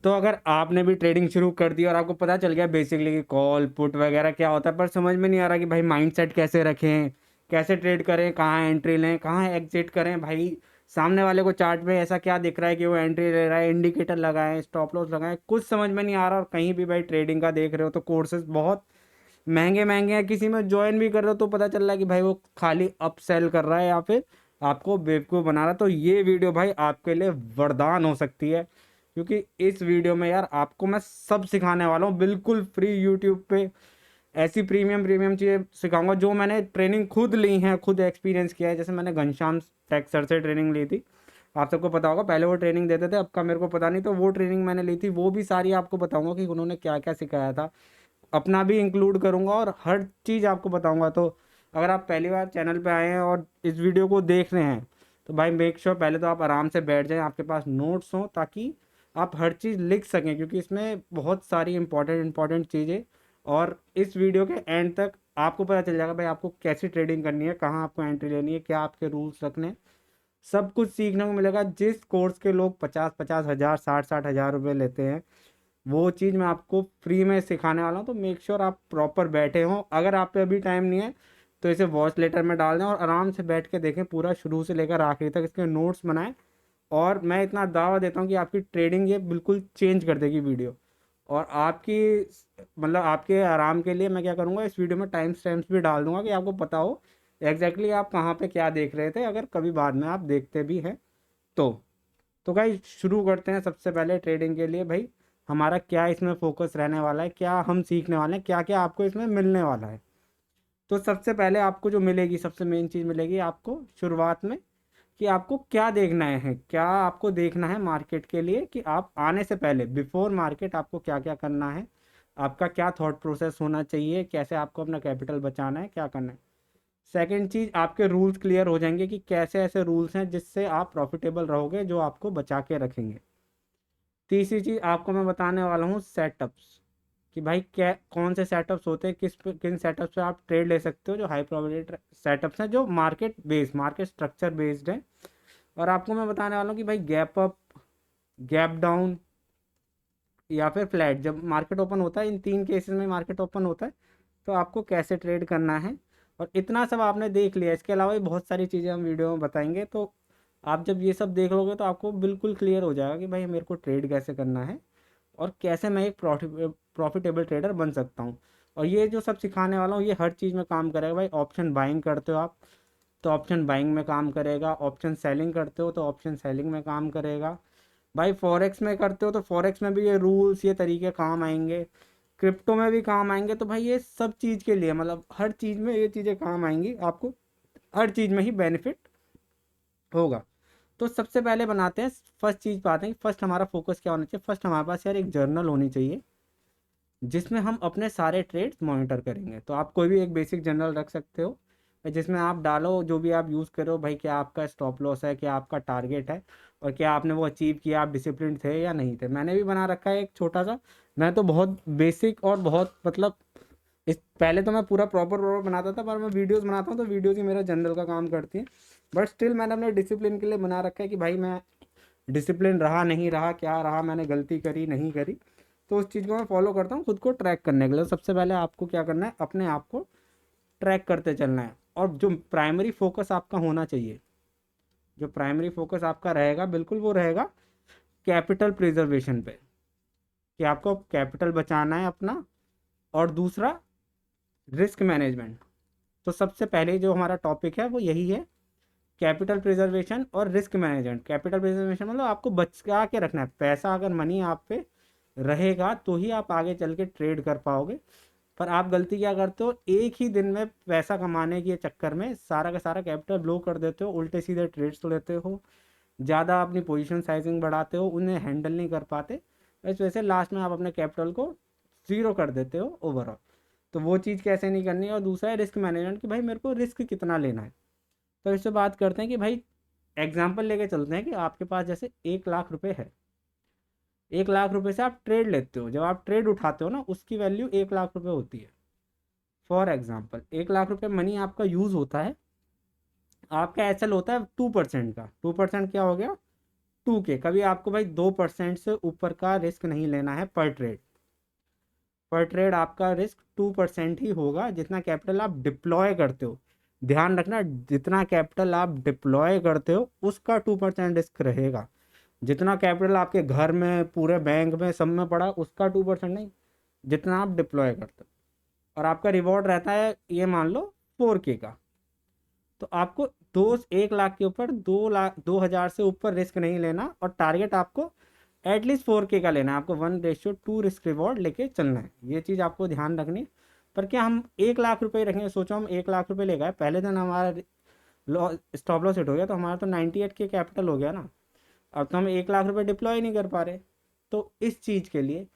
तो अगर आपने भी ट्रेडिंग शुरू कर दी और आपको पता चल गया बेसिकली कि कॉल पुट वगैरह क्या होता है, पर समझ में नहीं आ रहा कि भाई माइंडसेट कैसे रखें, कैसे ट्रेड करें, कहाँ एंट्री लें, कहाँ एग्जिट करें, भाई सामने वाले को चार्ट में ऐसा क्या दिख रहा है कि वो एंट्री ले रहा है, इंडिकेटर लगाएं, स्टॉप लॉस लगाएं, कुछ समझ में नहीं आ रहा। और कहीं भी भाई ट्रेडिंग का देख रहे हो तो कोर्सेज बहुत महंगे महंगे हैं, किसी में ज्वाइन भी कर रहे हो तो पता चल रहा है कि भाई वो खाली अप सेल कर रहा है या फिर आपको बेवकूफ़ बना रहा है। तो ये वीडियो भाई आपके लिए वरदान हो सकती है, क्योंकि इस वीडियो में यार आपको मैं सब सिखाने वाला हूँ बिल्कुल फ्री यूट्यूब पे। ऐसी प्रीमियम प्रीमियम चीज़ें सिखाऊंगा जो मैंने ट्रेनिंग खुद ली है, खुद एक्सपीरियंस किया है। जैसे मैंने घनश्याम टेक सर से ट्रेनिंग ली थी, आप सबको पता होगा, पहले वो ट्रेनिंग देते थे, अब का मेरे को पता नहीं। तो वो ट्रेनिंग मैंने ली थी, वो भी सारी आपको बताऊंगा कि उन्होंने क्या क्या सिखाया था, अपना भी इंक्लूड करूंगा और हर चीज़ आपको बताऊंगा। तो अगर आप पहली बार चैनल पे आए हैं और इस वीडियो को देख रहे हैं तो भाई मेक श्योर पहले तो आप आराम से बैठ जाएं, आपके पास नोट्स हों, ताकि आप हर चीज़ लिख सकें, क्योंकि इसमें बहुत सारी इंपॉर्टेंट इंपॉर्टेंट चीज़ें। और इस वीडियो के एंड तक आपको पता चल जाएगा भाई आपको कैसी ट्रेडिंग करनी है, कहाँ आपको एंट्री लेनी है, क्या आपके रूल्स रखने हैं, सब कुछ सीखने को मिलेगा। जिस कोर्स के लोग 50-50 हज़ार 60-60 हज़ार रुपये लेते हैं, वो चीज़ मैं आपको फ्री में सिखाने वाला हूँ। तो मेक श्योर आप प्रॉपर बैठे हों। अगर आप पे अभी टाइम नहीं है तो इसे वॉच लेटर में डाल दें और आराम से बैठ के देखें, पूरा शुरू से लेकर आखिरी तक इसके नोट्स बनाएं। और मैं इतना दावा देता हूँ कि आपकी ट्रेडिंग ये बिल्कुल चेंज कर देगी वीडियो। और आपकी मतलब आपके आराम के लिए मैं क्या करूँगा, इस वीडियो में टाइम स्टैम्प्स भी डाल दूंगा कि आपको पता हो एग्जैक्टली आप कहाँ पे क्या देख रहे थे, अगर कभी बाद में आप देखते भी हैं तो। तो भाई शुरू करते हैं। सबसे पहले ट्रेडिंग के लिए भाई हमारा क्या इसमें फोकस रहने वाला है, क्या हम सीखने वाले हैं, क्या क्या आपको इसमें मिलने वाला है। तो सबसे पहले आपको जो मिलेगी, सबसे मेन चीज़ मिलेगी आपको शुरुआत में, कि आपको क्या देखना है, क्या आपको देखना है मार्केट के लिए, कि आप आने से पहले बिफोर मार्केट आपको क्या क्या करना है, आपका क्या थॉट प्रोसेस होना चाहिए, कैसे आपको अपना कैपिटल बचाना है, क्या करना है। सेकंड चीज़, आपके रूल्स क्लियर हो जाएंगे कि कैसे ऐसे रूल्स हैं जिससे आप प्रॉफिटेबल रहोगे, जो आपको बचा के रखेंगे। तीसरी चीज़ आपको मैं बताने वाला हूँ सेटअप्स, कि भाई क्या कौन से सेटअप्स होते हैं, किन सेटअप्स पे आप ट्रेड ले सकते हो, जो हाई प्रोबेबिलिटी सेटअप्स हैं, जो मार्केट स्ट्रक्चर बेस्ड हैं। और आपको मैं बताने वाला हूँ कि भाई गैप अप, गैप डाउन या फिर फ्लैट, जब मार्केट ओपन होता है, इन तीन केसेस में मार्केट ओपन होता है, तो आपको कैसे ट्रेड करना है। और इतना सब आपने देख लिया, इसके अलावा भी बहुत सारी चीज़ें हम वीडियो में बताएंगे। तो आप जब ये सब देख लोगे तो आपको बिल्कुल क्लियर हो जाएगा कि भाई मेरे को ट्रेड कैसे करना है और कैसे मैं एक प्रॉफिटेबल ट्रेडर बन सकता हूँ। और ये जो सब सिखाने वाला हूँ ये हर चीज़ में काम करेगा भाई। ऑप्शन बाइंग करते हो आप तो ऑप्शन बाइंग में काम करेगा, ऑप्शन सेलिंग करते हो तो ऑप्शन सेलिंग में काम करेगा, भाई फॉरेक्स में करते हो तो फॉरेक्स में भी ये रूल्स ये तरीके काम आएंगे, क्रिप्टो में भी काम आएंगे। तो भाई ये सब चीज़ के लिए मतलब हर चीज़ में ये चीज़ें काम आएंगी, आपको हर चीज़ में ही बेनिफिट होगा। तो सबसे पहले बनाते हैं, फर्स्ट चीज़ पे आते हैं कि फर्स्ट हमारा फोकस क्या होना चाहिए। फर्स्ट हमारे पास यार एक जर्नल होनी चाहिए जिसमें हम अपने सारे ट्रेड्स मॉनिटर करेंगे। तो आप कोई भी एक बेसिक जर्नल रख सकते हो जिसमें आप डालो जो भी आप यूज़ करो, भाई क्या आपका स्टॉप लॉस है, क्या आपका टारगेट है, और क्या आपने वो अचीव किया, आप डिसिप्लिन थे या नहीं थे। मैंने भी बना रखा है एक छोटा सा। मैं तो बहुत बेसिक और बहुत मतलब इस पहले तो मैं पूरा प्रॉपर बनाता था, पर मैं वीडियोस बनाता हूँ तो वीडियोस ही मेरा जनरल का काम करती है। बट स्टिल मैंने अपने डिसिप्लिन के लिए बना रखा है कि भाई मैं डिसिप्लिन रहा नहीं रहा, क्या रहा, मैंने गलती करी नहीं करी, तो उस चीज़ को मैं फॉलो करता हूँ खुद को ट्रैक करने के लिए। सबसे पहले आपको क्या करना है, अपने आप को ट्रैक करते चलना है। और जो प्राइमरी फोकस आपका होना चाहिए, जो प्राइमरी फोकस आपका रहेगा बिल्कुल वो रहेगा कैपिटल प्रिजर्वेशन पे, कि आपको कैपिटल बचाना है अपना। और दूसरा रिस्क मैनेजमेंट। तो सबसे पहले जो हमारा टॉपिक है वो यही है, कैपिटल प्रिजर्वेशन और रिस्क मैनेजमेंट। कैपिटल प्रिजर्वेशन मतलब आपको बचा के रखना है पैसा, अगर मनी आप पे रहेगा तो ही आप आगे चल के ट्रेड कर पाओगे। पर आप गलती क्या करते हो, एक ही दिन में पैसा कमाने के चक्कर में सारा का सारा कैपिटल ब्लो कर देते हो, उल्टे सीधे ट्रेड्स तो लेते हो, ज़्यादा अपनी पोजीशन साइजिंग बढ़ाते हो, उन्हें हैंडल नहीं कर पाते, इस वजह से लास्ट में आप अपने कैपिटल को ज़ीरो कर देते हो ओवरऑल। तो वो चीज़ कैसे नहीं करनी है। और दूसरा है रिस्क मैनेजमेंट, कि भाई मेरे को रिस्क कितना लेना है। तो इससे बात करते हैं कि भाई एग्जाम्पल लेके चलते हैं कि आपके पास जैसे 1 लाख रुपए है, 1 लाख रुपए से आप ट्रेड लेते हो, जब आप ट्रेड उठाते हो ना उसकी वैल्यू 1 लाख रुपए होती है। फॉर एग्जाम्पल 1 लाख रुपए मनी आपका यूज़ होता है, आपका एसएल होता है 2% का। 2% क्या हो गया, 2K, कभी आपको भाई 2% से ऊपर का रिस्क नहीं लेना है पर ट्रेड। पर ट्रेड आपका रिस्क 2% ही होगा, जितना कैपिटल आप डिप्लॉय करते हो। ध्यान रखना, जितना कैपिटल आप डिप्लॉय करते हो उसका 2% रिस्क रहेगा। जितना कैपिटल आपके घर में, पूरे बैंक में, सब में पड़ा, उसका 2% नहीं, जितना आप डिप्लॉय करते हो। और आपका रिवॉर्ड रहता है, ये मान लो 4K का। तो आपको 1 लाख के ऊपर 2 हजार से ऊपर रिस्क नहीं लेना, और टारगेट आपको एटलीस्ट 4K का लेना है। आपको 1:2 रिस्क रिवॉर्ड लेके चलना है, ये चीज़ आपको ध्यान रखनी है। पर क्या हम 1 लाख रुपए रखेंगे? सोचो हम 1 लाख रुपए ले गए, पहले दिन हमारा स्टॉप लॉस हिट हो गया, तो हमारा तो 98 के कैपिटल हो गया ना। अब तो हम 1 लाख रुपए डिप्लॉय नहीं कर पा रहे। तो इस चीज़ के लिए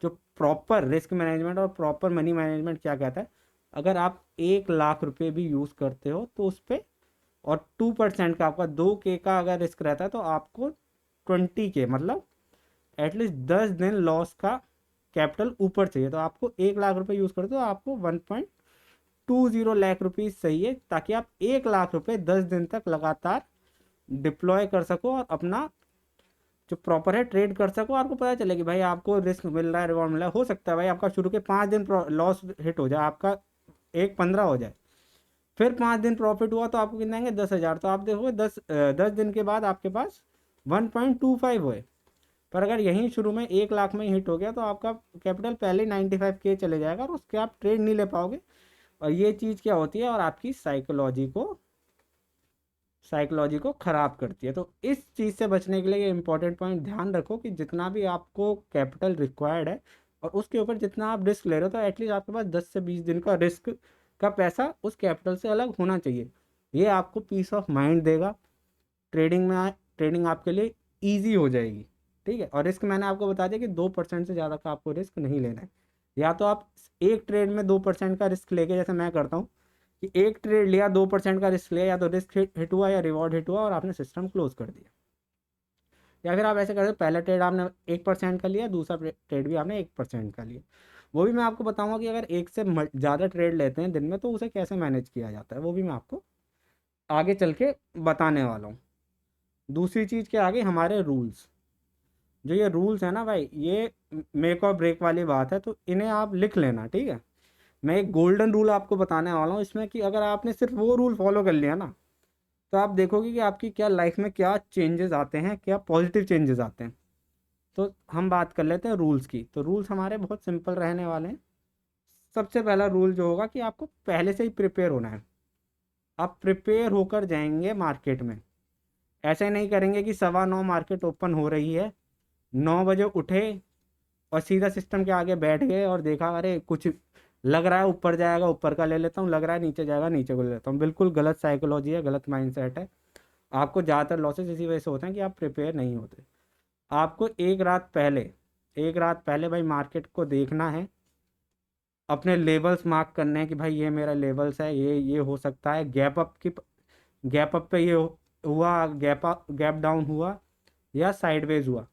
जो प्रॉपर रिस्क मैनेजमेंट और प्रॉपर मनी मैनेजमेंट क्या कहता है, अगर आप 1 लाख रुपए भी यूज़ करते हो तो उस पर, और 2% का आपका 2K का अगर रिस्क रहता है, तो आपको 20K, मतलब एटलीस्ट 10 दिन लॉस का कैपिटल ऊपर चाहिए। तो आपको 1 लाख रुपए यूज़ करते हो, आपको 1.20 लाख रुपीज़ चाहिए, ताकि आप 1 लाख रुपए 10 दिन तक लगातार डिप्लॉय कर सको और अपना जो प्रॉपर है ट्रेड कर सको। आपको पता चले कि भाई आपको रिस्क मिल रहा है, रिवॉर्ड मिल रहा है। हो सकता है भाई आपका शुरू के 5 दिन लॉस हिट हो जाए, आपका 1.15 हो जाए, फिर 5 दिन प्रॉफिट हुआ, तो आपको कितने आएंगे? 10 हजार। तो आप देखोगे 10 दिन के बाद आपके पास 1.25 हुए। पर अगर यहीं शुरू में 1 लाख में हिट हो गया, तो आपका कैपिटल पहले ही 95K चले जाएगा, और उसके आप ट्रेड नहीं ले पाओगे। और ये चीज़ क्या होती है, और आपकी साइकोलॉजी को ख़राब करती है। तो इस चीज़ से बचने के लिए ये इंपॉर्टेंट पॉइंट ध्यान रखो कि जितना भी आपको कैपिटल रिक्वायर्ड है, और उसके ऊपर जितना आप रिस्क ले रहे हो, तो एटलीस्ट आपके पास 10 से 20 दिन का रिस्क का पैसा उस कैपिटल से अलग होना चाहिए। ये आपको पीस ऑफ माइंड देगा। ट्रेडिंग आपके लिए ईजी हो जाएगी। ठीक है। और रिस्क मैंने आपको बता दिया कि 2% से ज़्यादा का आपको रिस्क नहीं लेना है। या तो आप एक ट्रेड में 2% का रिस्क लेके, जैसे मैं करता हूँ कि एक ट्रेड लिया, 2% का रिस्क लिया, या तो रिस्क हिट हुआ या रिवॉर्ड हिट हुआ, और आपने सिस्टम क्लोज कर दिया। या फिर आप ऐसे करते, पहला ट्रेड आपने 1% का लिया, दूसरा ट्रेड भी आपने 1% का लिया। वो भी मैं आपको बताऊंगा कि अगर एक से ज़्यादा ट्रेड लेते हैं दिन में, तो उसे कैसे मैनेज किया जाता है, वो भी मैं आपको आगे चल के बताने वाला हूँ। दूसरी चीज़ क्या आ गई, हमारे रूल्स। जो ये रूल्स है ना भाई, ये मेक और ब्रेक वाली बात है, तो इन्हें आप लिख लेना। ठीक है। मैं एक गोल्डन रूल आपको बताने वाला हूँ इसमें, कि अगर आपने सिर्फ वो रूल फॉलो कर लिया ना, तो आप देखोगे कि आपकी क्या लाइफ में क्या चेंजेस आते हैं, क्या पॉजिटिव चेंजेस आते हैं। तो हम बात कर लेते हैं रूल्स की। तो रूल्स हमारे बहुत सिंपल रहने वाले हैं। सबसे पहला रूल जो होगा कि आपको पहले से ही प्रिपेयर होना है। आप प्रिपेयर होकर जाएंगे मार्केट में। ऐसे नहीं करेंगे कि 9:15 मार्केट ओपन हो रही है, 9 बजे उठे और सीधा सिस्टम के आगे बैठ गए, और देखा अरे कुछ लग रहा है ऊपर जाएगा, ऊपर का ले लेता हूँ, लग रहा है नीचे जाएगा, नीचे को ले लेता हूँ। बिल्कुल गलत साइकोलॉजी है, गलत माइंडसेट है। आपको ज़्यादातर लॉसेस इसी वजह से होते हैं कि आप प्रिपेयर नहीं होते। आपको एक रात पहले भाई मार्केट को देखना है, अपने लेवल्स मार्क करने हैं कि भाई ये मेरा लेवल्स है, ये हो सकता है गैप अप पे ये हुआ, गैप डाउन हुआ, या साइडवेज हुआ।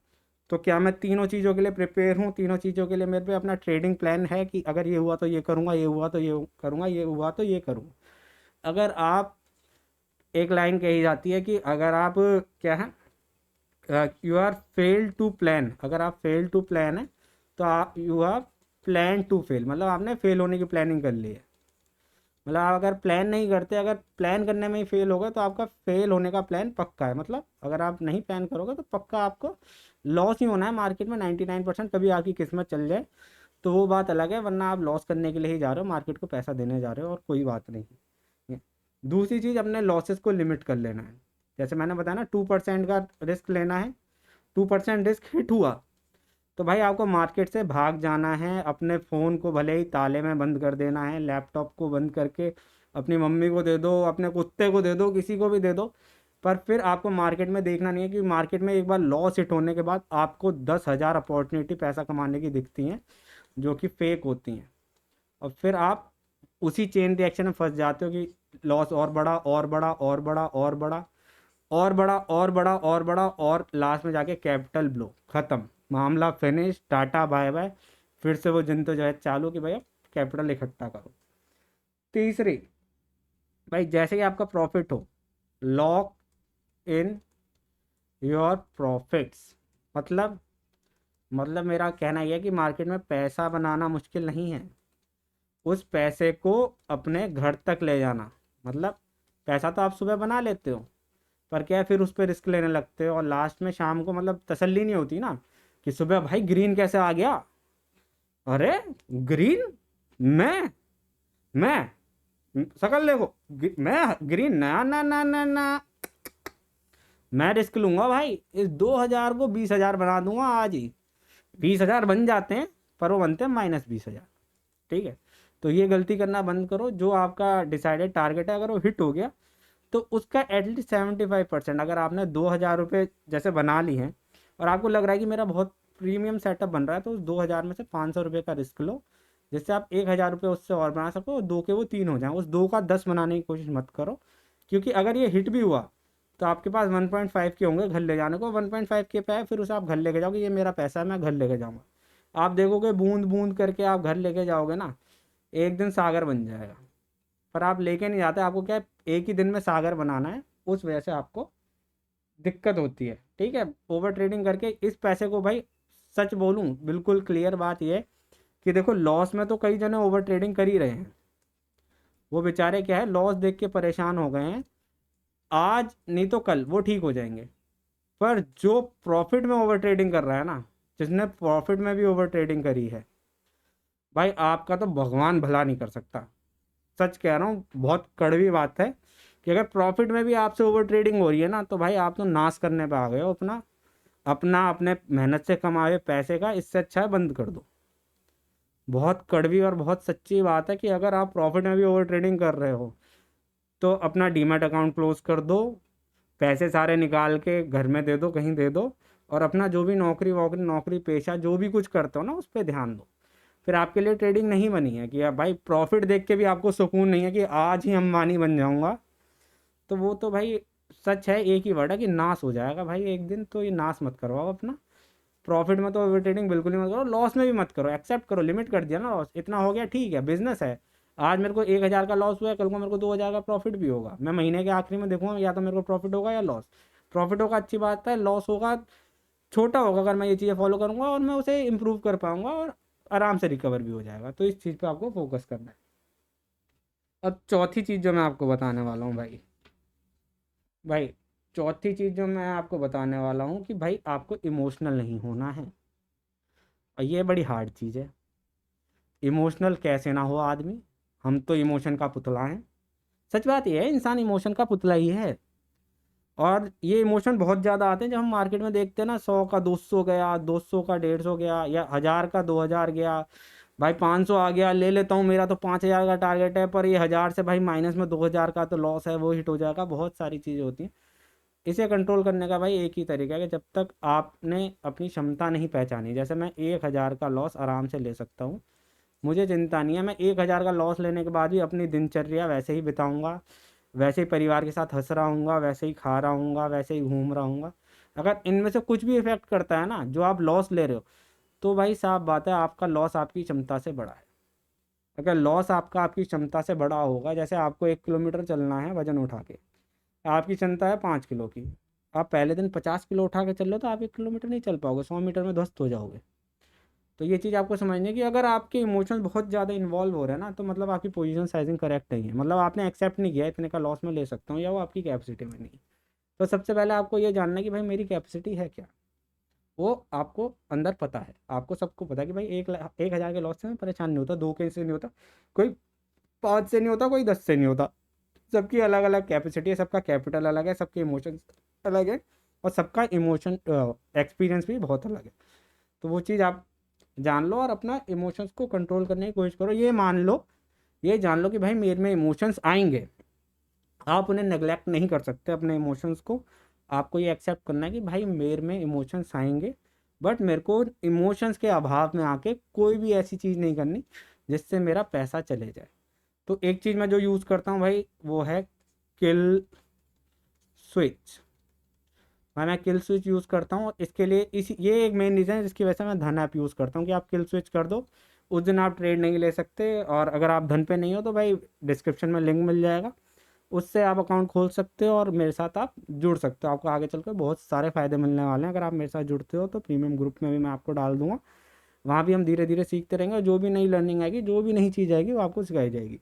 तो क्या मैं तीनों चीज़ों के लिए प्रिपेयर हूँ? तीनों चीज़ों के लिए मेरे पे अपना ट्रेडिंग प्लान है कि अगर ये हुआ तो ये करूँगा, ये हुआ तो ये करूँगा, ये हुआ तो ये करूँगा। अगर आप, एक लाइन कही जाती है कि अगर आप, क्या है, you are fail to plan, अगर आप फेल टू प्लान है, तो आप you are plan to fail, मतलब आपने फेल होने की प्लानिंग कर ली है। मतलब आप अगर प्लान नहीं करते, अगर प्लान करने में ही फेल होगा, तो आपका फेल होने का प्लान पक्का है। मतलब अगर आप नहीं प्लान करोगे, तो पक्का आपको लॉस ही होना है मार्केट में 99%। कभी आपकी किस्मत चल जाए तो वो बात अलग है, वरना आप लॉस करने के लिए ही जा रहे हो, मार्केट को पैसा देने जा रहे हो, और कोई बात नहीं है। दूसरी चीज़, अपने लॉसेस को लिमिट कर लेना है। जैसे मैंने बताया ना, 2% का रिस्क लेना है। 2% रिस्क हिट हुआ, तो भाई आपको मार्केट से भाग जाना है। अपने फ़ोन को भले ही ताले में बंद कर देना है, लैपटॉप को बंद करके अपनी मम्मी को दे दो, अपने कुत्ते को दे दो, किसी को भी दे दो। पर फिर आपको मार्केट में देखना नहीं है, कि मार्केट में एक बार लॉस हिट होने के बाद आपको 10,000 अपॉर्चुनिटी पैसा कमाने की दिखती हैं, जो कि फेक होती हैं। और फिर आप उसी चेन रिएक्शन में फंस जाते हो, कि लॉस और बड़ा और बड़ा और बड़ा और बड़ा और बड़ा और बड़ा और बड़ा, और लास्ट में जाके कैपिटल ब्लो, खत्म, मामला फिनिश, टाटा बाय बाय। फिर से वो जद्दोजहद चालू कि भाई अब कैपिटल इकट्ठा करो। तीसरी, भाई जैसे ही आपका प्रॉफिट हो, लॉक इन योर प्रॉफिट्स। मतलब मेरा कहना यह है कि मार्केट में पैसा बनाना मुश्किल नहीं है, उस पैसे को अपने घर तक ले जाना। मतलब पैसा तो आप सुबह बना लेते हो, पर क्या है फिर उस पर रिस्क लेने लगते हो और लास्ट में शाम को मतलब तसल्ली नहीं होती ना कि सुबह भाई ग्रीन कैसे आ गया। अरे ग्रीन, मैं शकल देखो, मैं ग्रीन, ना ना ना ना ना, मैं रिस्क लूंगा भाई, इस 2,000 को 20,000 बना दूंगा आज ही। 20,000 बन जाते हैं, पर वो बनते हैं -20,000। ठीक है, तो ये गलती करना बंद करो। जो आपका डिसाइडेड टारगेट है अगर वो हिट हो गया तो उसका एटलीस्ट 75%, अगर आपने 2,000 रुपये जैसे बना ली हैं और आपको लग रहा है कि मेरा बहुत प्रीमियम सेटअप बन रहा है, तो उस 2,000 में से 500 रुपये का रिस्क लो, जिससे आप 1,000 रुपये उससे और बना सको और दो के वो 3 हो जाए। उस दो का 10 बनाने की कोशिश मत करो, क्योंकि अगर ये हिट भी हुआ तो आपके पास 1.5 के होंगे घर ले जाने को। 1.5 के पे है, फिर उसे आप घर लेके जाओगे, ये मेरा पैसा है मैं घर लेके जाऊँगा। आप देखोगे बूंद बूंद करके आप घर लेके जाओगे ना, एक दिन सागर बन जाएगा। पर आप लेके नहीं जाते, आपको क्या है एक ही दिन में सागर बनाना है, उस वजह से आपको दिक्कत होती है। ठीक है, ओवर ट्रेडिंग करके इस पैसे को भाई, सच बोलूं बिल्कुल क्लियर बात ये है कि देखो लॉस में तो कई जने ओवर ट्रेडिंग कर ही रहे हैं, वो बेचारे क्या है लॉस देख के परेशान हो गए हैं। आज नहीं तो कल वो ठीक हो जाएंगे, पर जो प्रॉफिट में ओवर ट्रेडिंग कर रहा है ना, जिसने प्रॉफिट में भी ओवर ट्रेडिंग करी है, भाई आपका तो भगवान भला नहीं कर सकता। सच कह रहा हूँ, बहुत कड़वी बात है कि अगर प्रॉफिट में भी आपसे ओवर ट्रेडिंग हो रही है ना, तो भाई आप तो नाश करने पे आ गए हो अपना अपना अपने मेहनत से कमाए पैसे का। इससे अच्छा है बंद कर दो। बहुत कड़वी और बहुत सच्ची बात है कि अगर आप प्रॉफिट में भी ओवर ट्रेडिंग कर रहे हो तो अपना डीमैट अकाउंट क्लोज कर दो, पैसे सारे निकाल के घर में दे दो, कहीं दे दो, और अपना जो भी नौकरी वोकरी नौकरी पेशा जो भी कुछ करते हो ना उस पर ध्यान दो। फिर आपके लिए ट्रेडिंग नहीं बनी है कि आप भाई प्रॉफिट देख के भी आपको सुकून नहीं है कि आज ही अंबानी बन जाऊंगा, तो वो तो भाई सच है, एक ही वर्ड है कि नाश हो जाएगा भाई एक दिन। तो ये नाश मत करवाओ अपना। प्रॉफिट में तो ओवर ट्रेडिंग बिल्कुल ही मत करो, लॉस में भी मत करो। एक्सेप्ट करो, लिमिट कर दिया ना लॉस, इतना हो गया ठीक है, बिजनेस है। आज मेरे को 1,000 का लॉस हुआ है, कल को मेरे को 2,000 का प्रॉफिट भी होगा। मैं महीने के आखिरी में देखूंगा या तो मेरे को प्रॉफिट होगा या लॉस। प्रॉफिट होगा अच्छी बात है, लॉस होगा छोटा होगा अगर मैं ये चीज़ें फॉलो करूंगा और मैं उसे इम्प्रूव कर पाऊंगा और आराम से रिकवर भी हो जाएगा। तो इस चीज़ पे आपको फोकस करना है। अब चौथी चीज़ जो मैं आपको बताने वाला हूँ भाई, भाई चौथी चीज़ जो मैं आपको बताने वाला हूँ कि भाई आपको इमोशनल नहीं होना है। और ये बड़ी हार्ड चीज़ है। इमोशनल कैसे ना हो आदमी, हम तो इमोशन का पुतला हैं। सच बात ये है, इंसान इमोशन का पुतला ही है। और ये इमोशन बहुत ज़्यादा आते हैं जब हम मार्केट में देखते हैं ना, 100 का 200 गया, 200 का 150 गया, या 1,000 का 2,000 गया, भाई 500 आ गया ले लेता हूँ, मेरा तो 5,000 का टारगेट है, पर ये 1,000 से भाई माइनस में 2,000 का तो लॉस है, वो हिट हो जाएगा। बहुत सारी चीज़ें होती हैं। इसे कंट्रोल करने का भाई एक ही तरीका है कि जब तक आपने अपनी क्षमता नहीं पहचानी, जैसे मैं 1,000 का लॉस आराम से ले सकता हूँ, मुझे चिंता नहीं है। मैं 1,000 का लॉस लेने के बाद भी अपनी दिनचर्या वैसे ही बिताऊंगा, वैसे ही परिवार के साथ हंस रहा हूँगा, वैसे ही खा रहा हूँगा, वैसे ही घूम रहा हूँगा। अगर इनमें से कुछ भी इफेक्ट करता है ना, जो आप लॉस ले रहे हो, तो भाई साफ बात है आपका लॉस आपकी क्षमता से बड़ा है। अगर लॉस आपका आपकी क्षमता से बड़ा होगा, जैसे आपको 1 किलोमीटर चलना है वजन उठा के, आपकी क्षमता है 5 किलो की, आप पहले दिन 50 किलो उठा के चल रहे हो तो आप 1 किलोमीटर नहीं चल पाओगे, 100 मीटर में ध्वस्त हो जाओगे। तो ये चीज़ आपको समझनी है कि अगर आपके इमोशंस बहुत ज़्यादा इन्वॉल्व हो रहे हैं ना, तो मतलब आपकी पोजीशन साइजिंग करेक्ट नहीं है। मतलब आपने एक्सेप्ट नहीं किया इतने का लॉस में ले सकता हूँ, या वो आपकी कैपेसिटी में नहीं। तो सबसे पहले आपको ये जानना है कि भाई मेरी कैपेसिटी है क्या। वो आपको अंदर पता है, आपको सबको पता है कि भाई 1,000 के लॉस से मैं परेशान नहीं होता, 2 के से नहीं होता, कोई 5 से नहीं होता, कोई 10 से नहीं होता। सबकी अलग अलग कैपेसिटी है, सबका कैपिटल अलग है, सबके इमोशंस अलग है, और सबका इमोशन एक्सपीरियंस भी बहुत अलग है। तो वो चीज़ आप जान लो और अपना इमोशंस को कंट्रोल करने की कोशिश करो। ये मान लो, ये जान लो कि भाई मेरे में इमोशंस आएंगे, आप उन्हें नेग्लेक्ट नहीं कर सकते अपने इमोशंस को। आपको ये एक्सेप्ट करना है कि भाई मेरे में इमोशंस आएंगे, बट मेरे को इमोशंस के अभाव में आके कोई भी ऐसी चीज़ नहीं करनी जिससे मेरा पैसा चले जाए। तो एक चीज़ मैं जो यूज़ करता हूँ भाई, वो है किल स्विच। मैं किल स्विच यूज़ करता हूँ इसके लिए, इस ये एक मेन रीज़न है जिसकी वजह से मैं धन ऐप यूज़ करता हूँ कि आप किल स्विच कर दो, उस दिन आप ट्रेड नहीं ले सकते। और अगर आप धन पे नहीं हो तो भाई डिस्क्रिप्शन में लिंक मिल जाएगा, उससे आप अकाउंट खोल सकते हो और मेरे साथ आप जुड़ सकते हो। आपको आगे चलकर बहुत सारे फ़ायदे मिलने वाले हैं अगर आप मेरे साथ जुड़ते हो। तो प्रीमियम ग्रुप में भी मैं आपको डाल दूंगा, वहाँ भी हम धीरे धीरे सीखते रहेंगे और जो भी नई लर्निंग आएगी, जो भी नई चीज़ आएगी वो आपको सिखाई जाएगी।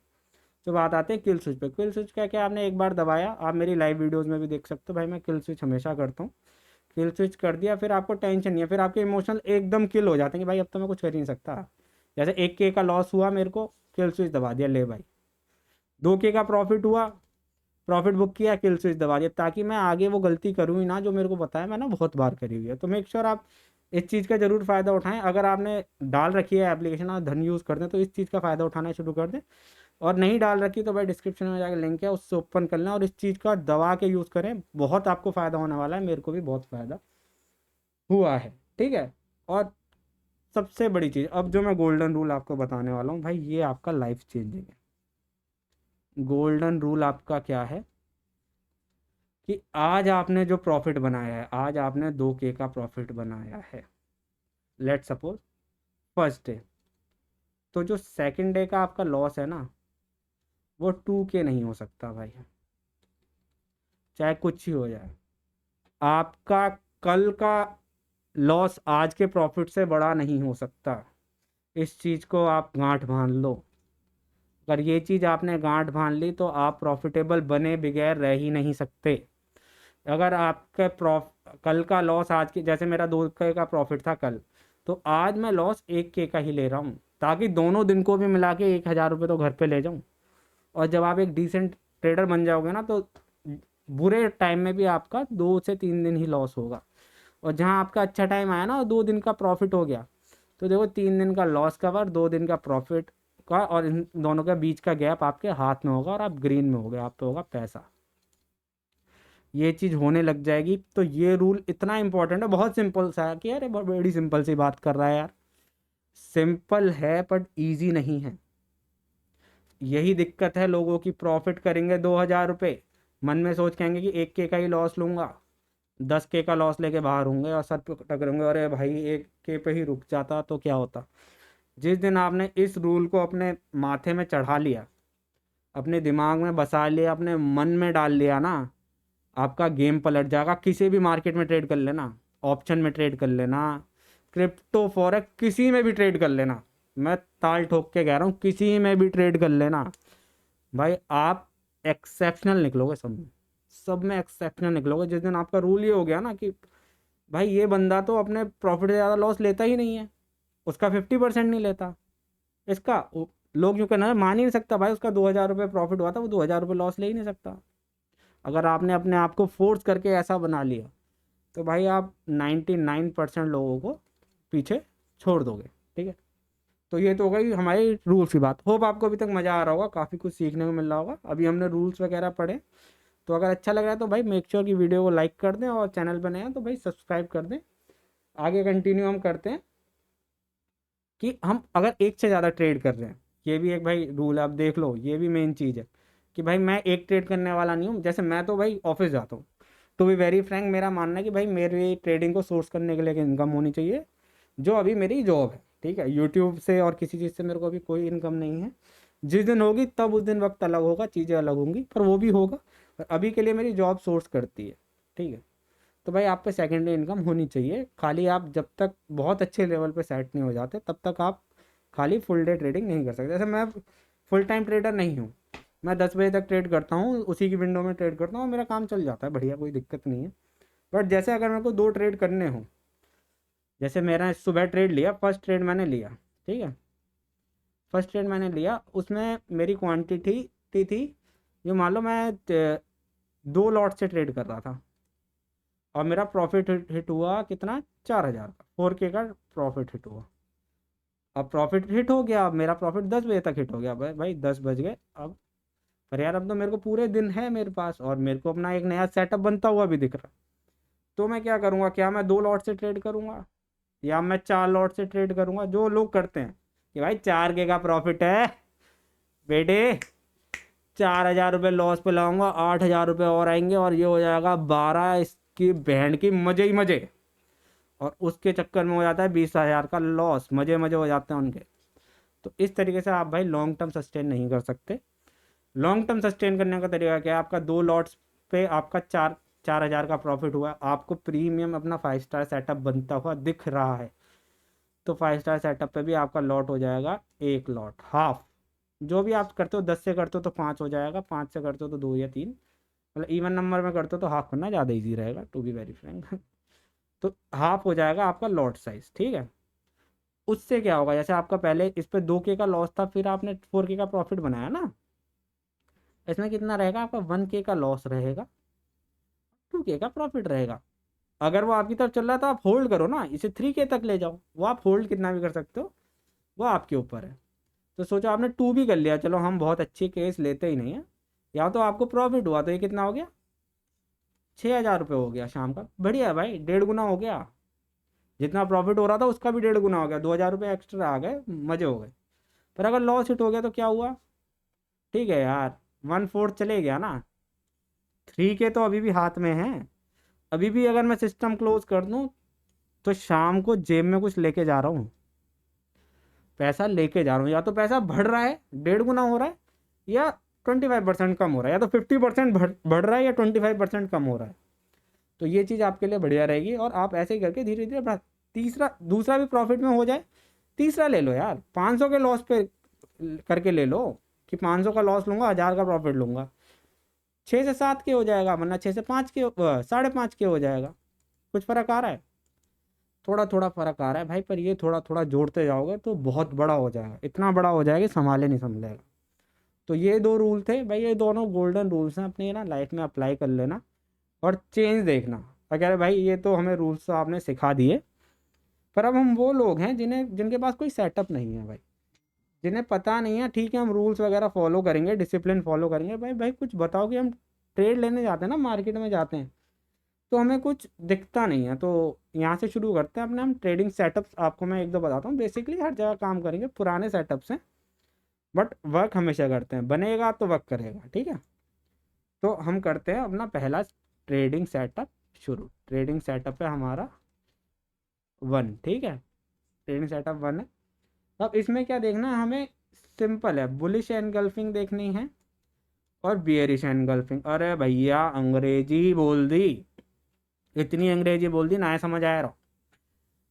तो बात आते हैं किल स्विच पे। किल स्विच क्या क्या, आपने एक बार दबाया, आप मेरी लाइव वीडियोज़ में भी देख सकते हो भाई, मैं किल स्विच हमेशा करता हूँ। किल स्विच कर दिया, फिर आपको टेंशन नहीं है, फिर आपके इमोशनल एकदम किल हो जाते हैं कि भाई अब तो मैं कुछ कर ही नहीं सकता। जैसे 1K का लॉस हुआ मेरे को, किल स्विच दबा दिया, ले भाई। 2K का प्रॉफिट हुआ, प्रॉफिट बुक किया, किल स्विच दबा दिया, ताकि मैं आगे वो गलती करूँ ही ना जो मेरे को पता है मैं ना बहुत बार करी हुई है। तो मेक श्योर आप इस चीज़ का ज़रूर फ़ायदा उठाएं। अगर आपने डाल रखी है एप्लीकेशन और धन यूज़ करते हैं तो इस चीज़ का फ़ायदा उठाना शुरू कर दें, और नहीं डाल रखी तो भाई डिस्क्रिप्शन में जाकर लिंक है, उससे ओपन कर लें और इस चीज़ का दबा के यूज़ करें। बहुत आपको फ़ायदा होने वाला है, मेरे को भी बहुत फ़ायदा हुआ है, ठीक है। और सबसे बड़ी चीज़, अब जो मैं गोल्डन रूल आपको बताने वाला हूँ भाई, ये आपका लाइफ चेंजिंग है। गोल्डन रूल आपका क्या है कि आज आपने जो प्रॉफिट बनाया है, आज आपने 2K का प्रॉफिट बनाया है, लेट सपोज फर्स्ट डे, तो जो सेकंड डे का आपका लॉस है ना, वो 2K नहीं हो सकता भाई, चाहे कुछ ही हो जाए। आपका कल का लॉस आज के प्रॉफिट से बड़ा नहीं हो सकता। इस चीज़ को आप गांठ बांध लो। अगर ये चीज़ आपने गांठ बांध ली तो आप प्रॉफिटेबल बने बगैर रह ही नहीं सकते। अगर आपका कल का लॉस आज की, जैसे मेरा 2K का प्रॉफिट था कल, तो आज मैं लॉस 1K का ही ले रहा हूँ, ताकि दोनों दिन को भी मिला के 1,000 रुपये तो घर पे ले जाऊँ। और जब आप एक डिसेंट ट्रेडर बन जाओगे ना, तो बुरे टाइम में भी आपका 2 से 3 दिन ही लॉस होगा। और जहाँ आपका अच्छा टाइम आया ना और 2 दिन का प्रॉफिट हो गया, तो देखो 3 दिन का लॉस कवर, 2 दिन का प्रॉफिट का, और इन दोनों के बीच का गैप आपके हाथ में होगा और आप ग्रीन में होगे, आप पे होगा पैसा। ये चीज़ होने लग जाएगी। तो ये रूल इतना इंपॉर्टेंट है, बहुत सिंपल सा है कि यार ये बहुत बड़ी सिंपल सी बात कर रहा है यार। सिंपल है बट ईजी नहीं है। यही दिक्कत है लोगों की, प्रॉफिट करेंगे 2,000 रुपये, मन में सोच कहेंगे कि 1K का ही लॉस लूंगा, 10K का लॉस लेके बाहर होंगे और सर पे टकरेंगे, अरे भाई 1K पे ही रुक जाता तो क्या होता। जिस दिन आपने इस रूल को अपने माथे में चढ़ा लिया, अपने दिमाग में बसा लिया, अपने मन में डाल लिया ना, आपका गेम पलट जाएगा। किसी भी मार्केट में ट्रेड कर लेना, ऑप्शन में ट्रेड कर लेना, क्रिप्टो फॉरेक्स किसी में भी ट्रेड कर लेना, मैं ताल ठोक के कह रहा हूँ किसी में भी ट्रेड कर लेना भाई, आप एक्सेप्शनल निकलोगे सब में, सब में एक्सेप्शनल निकलोगे। जिस दिन आपका रूल ये हो गया ना कि भाई ये बंदा तो अपने प्रॉफिट से ज़्यादा लॉस लेता ही नहीं है, उसका 50% नहीं लेता, इसका लोग यूँ कहना मान ही नहीं सकता भाई, उसका 2,000 रुपये प्रॉफिट हुआ था, वो 2,000 रुपये लॉस ले ही नहीं सकता। अगर आपने अपने आप को फोर्स करके ऐसा बना लिया, तो भाई आप 99% लोगों को पीछे छोड़ दोगे, ठीक है। तो ये तो हो गई हमारी रूल्स की बात। होप आपको अभी तक मज़ा आ रहा होगा, काफ़ी कुछ सीखने को मिल रहा होगा। अभी हमने रूल्स वगैरह पढ़े, तो अगर अच्छा लग रहा है तो भाई मेक श्योर की वीडियो को लाइक कर दें, और चैनल पर नए हैं तो भाई सब्सक्राइब कर दें। आगे कंटिन्यू हम करते हैं कि हम अगर एक से ज़्यादा ट्रेड कर रहे हैं, ये भी एक भाई रूल है, आप देख लो, ये भी मेन चीज़ है कि भाई मैं एक ट्रेड करने वाला नहीं हूँ। जैसे मैं तो भाई ऑफिस जाता हूँ, तो भी वेरी फ्रैंक मेरा मानना है कि भाई मेरी ट्रेडिंग को सोर्स करने के लिए इनकम होनी चाहिए, जो अभी मेरी जॉब है, ठीक है। यूट्यूब से और किसी चीज़ से मेरे को अभी कोई इनकम नहीं है। जिस दिन होगी तब उस दिन वक्त अलग होगा, चीज़ें अलग होंगी, पर वो भी होगा। पर अभी के लिए मेरी जॉब सोर्स करती है, ठीक है। तो भाई आप पे सेकेंडरी इनकम होनी चाहिए। खाली आप जब तक बहुत अच्छे लेवल पे सेट नहीं हो जाते तब तक आप खाली फुल डे ट्रेडिंग नहीं कर सकते। जैसे मैं फुल टाइम ट्रेडर नहीं हूँ, मैं 10 बजे तक ट्रेड करता हूँ, उसी की विंडो में ट्रेड करता हूँ, मेरा काम चल जाता है बढ़िया, कोई दिक्कत नहीं है। बट जैसे अगर मेरे को 2 ट्रेड करने हों, जैसे मेरा सुबह ट्रेड लिया, फर्स्ट ट्रेड मैंने लिया, ठीक है, फर्स्ट ट्रेड मैंने लिया, उसमें मेरी क्वांटिटी थी, ये मान लो मैं 2 लॉट से ट्रेड कर रहा था, और मेरा प्रॉफिट हिट हुआ कितना, 4,000 का, 4K का प्रॉफिट हिट हुआ। अब प्रॉफिट हिट हो गया, अब मेरा प्रॉफिट 10 बजे तक हिट हो गया, भाई 10 बज गए अब, पर यार अब तो मेरे को पूरे दिन है मेरे पास, और मेरे को अपना एक नया सेटअप बनता हुआ भी दिख रहा। तो मैं क्या करूँगा, क्या मैं 2 लॉट से ट्रेड करूँगा, या मैं 4 लॉट से ट्रेड करूँगा, जो लोग करते हैं कि भाई 4K का प्रॉफिट है बेटे, 4,000 रुपये लॉस पे लाऊंगा, 8,000 रुपये और आएंगे और ये हो जाएगा 12, इसकी बहन की मजे ही मजे, और उसके चक्कर में हो जाता है 20,000 का लॉस, मजे मजे हो जाते हैं उनके। तो इस तरीके से आप भाई लॉन्ग टर्म सस्टेन नहीं कर सकते। लॉन्ग टर्म सस्टेन करने का तरीका क्या है, आपका 2 लॉट्स पे आपका 4,000 का प्रॉफिट हुआ, आपको प्रीमियम अपना 5 स्टार सेटअप बनता हुआ दिख रहा है, तो 5 स्टार सेटअप पे भी आपका लॉट हो जाएगा 1 लॉट हाफ। जो भी आप करते हो 10 से करते हो तो 5 हो जाएगा, 5 से करते हो तो 2 या 3, मतलब इवन नंबर में करते हो तो हाफ करना ज़्यादा ईजी रहेगा, टू बी वेरी फ्रैंक। तो हाफ हो जाएगा आपका लॉट साइज, ठीक है। उससे क्या होगा, जैसे आपका पहले इस पे 2K का लॉस था, फिर आपने 4K का प्रॉफिट बनाया ना, इसमें कितना रहेगा आपका, 1K का लॉस रहेगा, 2K का प्रॉफिट रहेगा। अगर वो आपकी तरफ चल रहा है तो आप होल्ड करो ना, इसे 3K तक ले जाओ, वो आप होल्ड कितना भी कर सकते हो, वो आपके ऊपर है। तो सोचो आपने 2 भी कर लिया, चलो हम बहुत अच्छे केस लेते ही नहीं है, या तो आपको प्रॉफिट हुआ तो ये कितना हो गया, 6,000 रुपये हो गया शाम का, बढ़िया है भाई, 1.5 गुना हो गया। जितना प्रॉफिट हो रहा था उसका भी 1.5 गुना हो गया, 2,000 रुपये एक्स्ट्रा आ गए, मजे हो गए। पर अगर लॉस हिट हो गया तो क्या हुआ, ठीक है यार, 1/4 चले गया ना, 3K तो अभी भी हाथ में है। अभी भी अगर मैं सिस्टम क्लोज कर दूं तो शाम को जेब में कुछ लेके जा रहा हूँ, पैसा लेके जा रहा हूँ, या तो पैसा बढ़ रहा है 1.5 गुना हो रहा है, या 25% कम हो रहा है, या तो 50% बढ़ रहा है, या 25% कम हो रहा है। तो ये चीज़ आपके लिए बढ़िया रहेगी, और आप ऐसे ही करके धीरे धीरे बढ़ा। तीसरा दूसरा भी प्रॉफिट में हो जाए, तीसरा ले लो यार, 500 के लॉस पे करके ले लो, कि 500 का लॉस लूंगा, 1,000 का प्रॉफिट लूंगा, 6 से 7 के हो जाएगा, वरना 6 से 5 के 5.5 के हो जाएगा। कुछ फर्क आ रहा है, थोड़ा थोड़ा फर्क आ रहा है भाई, पर ये थोड़ा थोड़ा जोड़ते जाओगे तो बहुत बड़ा हो जाएगा, इतना बड़ा हो जाएगा कि संभाले नहीं संभलेगा। तो ये 2 रूल थे भाई, ये दोनों गोल्डन रूल्स हैं, अपनी ना लाइफ में अप्लाई कर लेना और चेंज देखना। अगर भाई ये तो हमें रूल्स तो आपने सिखा दिए, पर अब हम वो लोग हैं जिनके पास कोई सेटअप नहीं है भाई, जिन्हें पता नहीं है, ठीक है हम रूल्स वगैरह फॉलो करेंगे, डिसिप्लिन फॉलो करेंगे, भाई भाई कुछ बताओ कि हम ट्रेड लेने जाते हैं ना, मार्केट में जाते हैं, तो हमें कुछ दिखता नहीं है। तो यहाँ से शुरू करते हैं अपने हम ट्रेडिंग सेटअप्स, आपको मैं एक दो बताता हूँ, बेसिकली हर जगह काम करेंगे, पुराने सेटअप्स हैं, बट वर्क हमेशा करते हैं, बनेगा तो वर्क करेगा, ठीक है। तो हम करते हैं अपना पहला ट्रेडिंग सेटअप शुरू, ट्रेडिंग सेटअप है हमारा 1, ठीक है, ट्रेडिंग सेटअप 1 है। अब इसमें क्या देखना है हमें, सिंपल है, बुलिश एनगल्फिंग देखनी है और बियरिश एनगल्फिंग। अरे भैया अंग्रेजी बोल दी, इतनी अंग्रेजी बोल दी ना, है समझ आया रहा,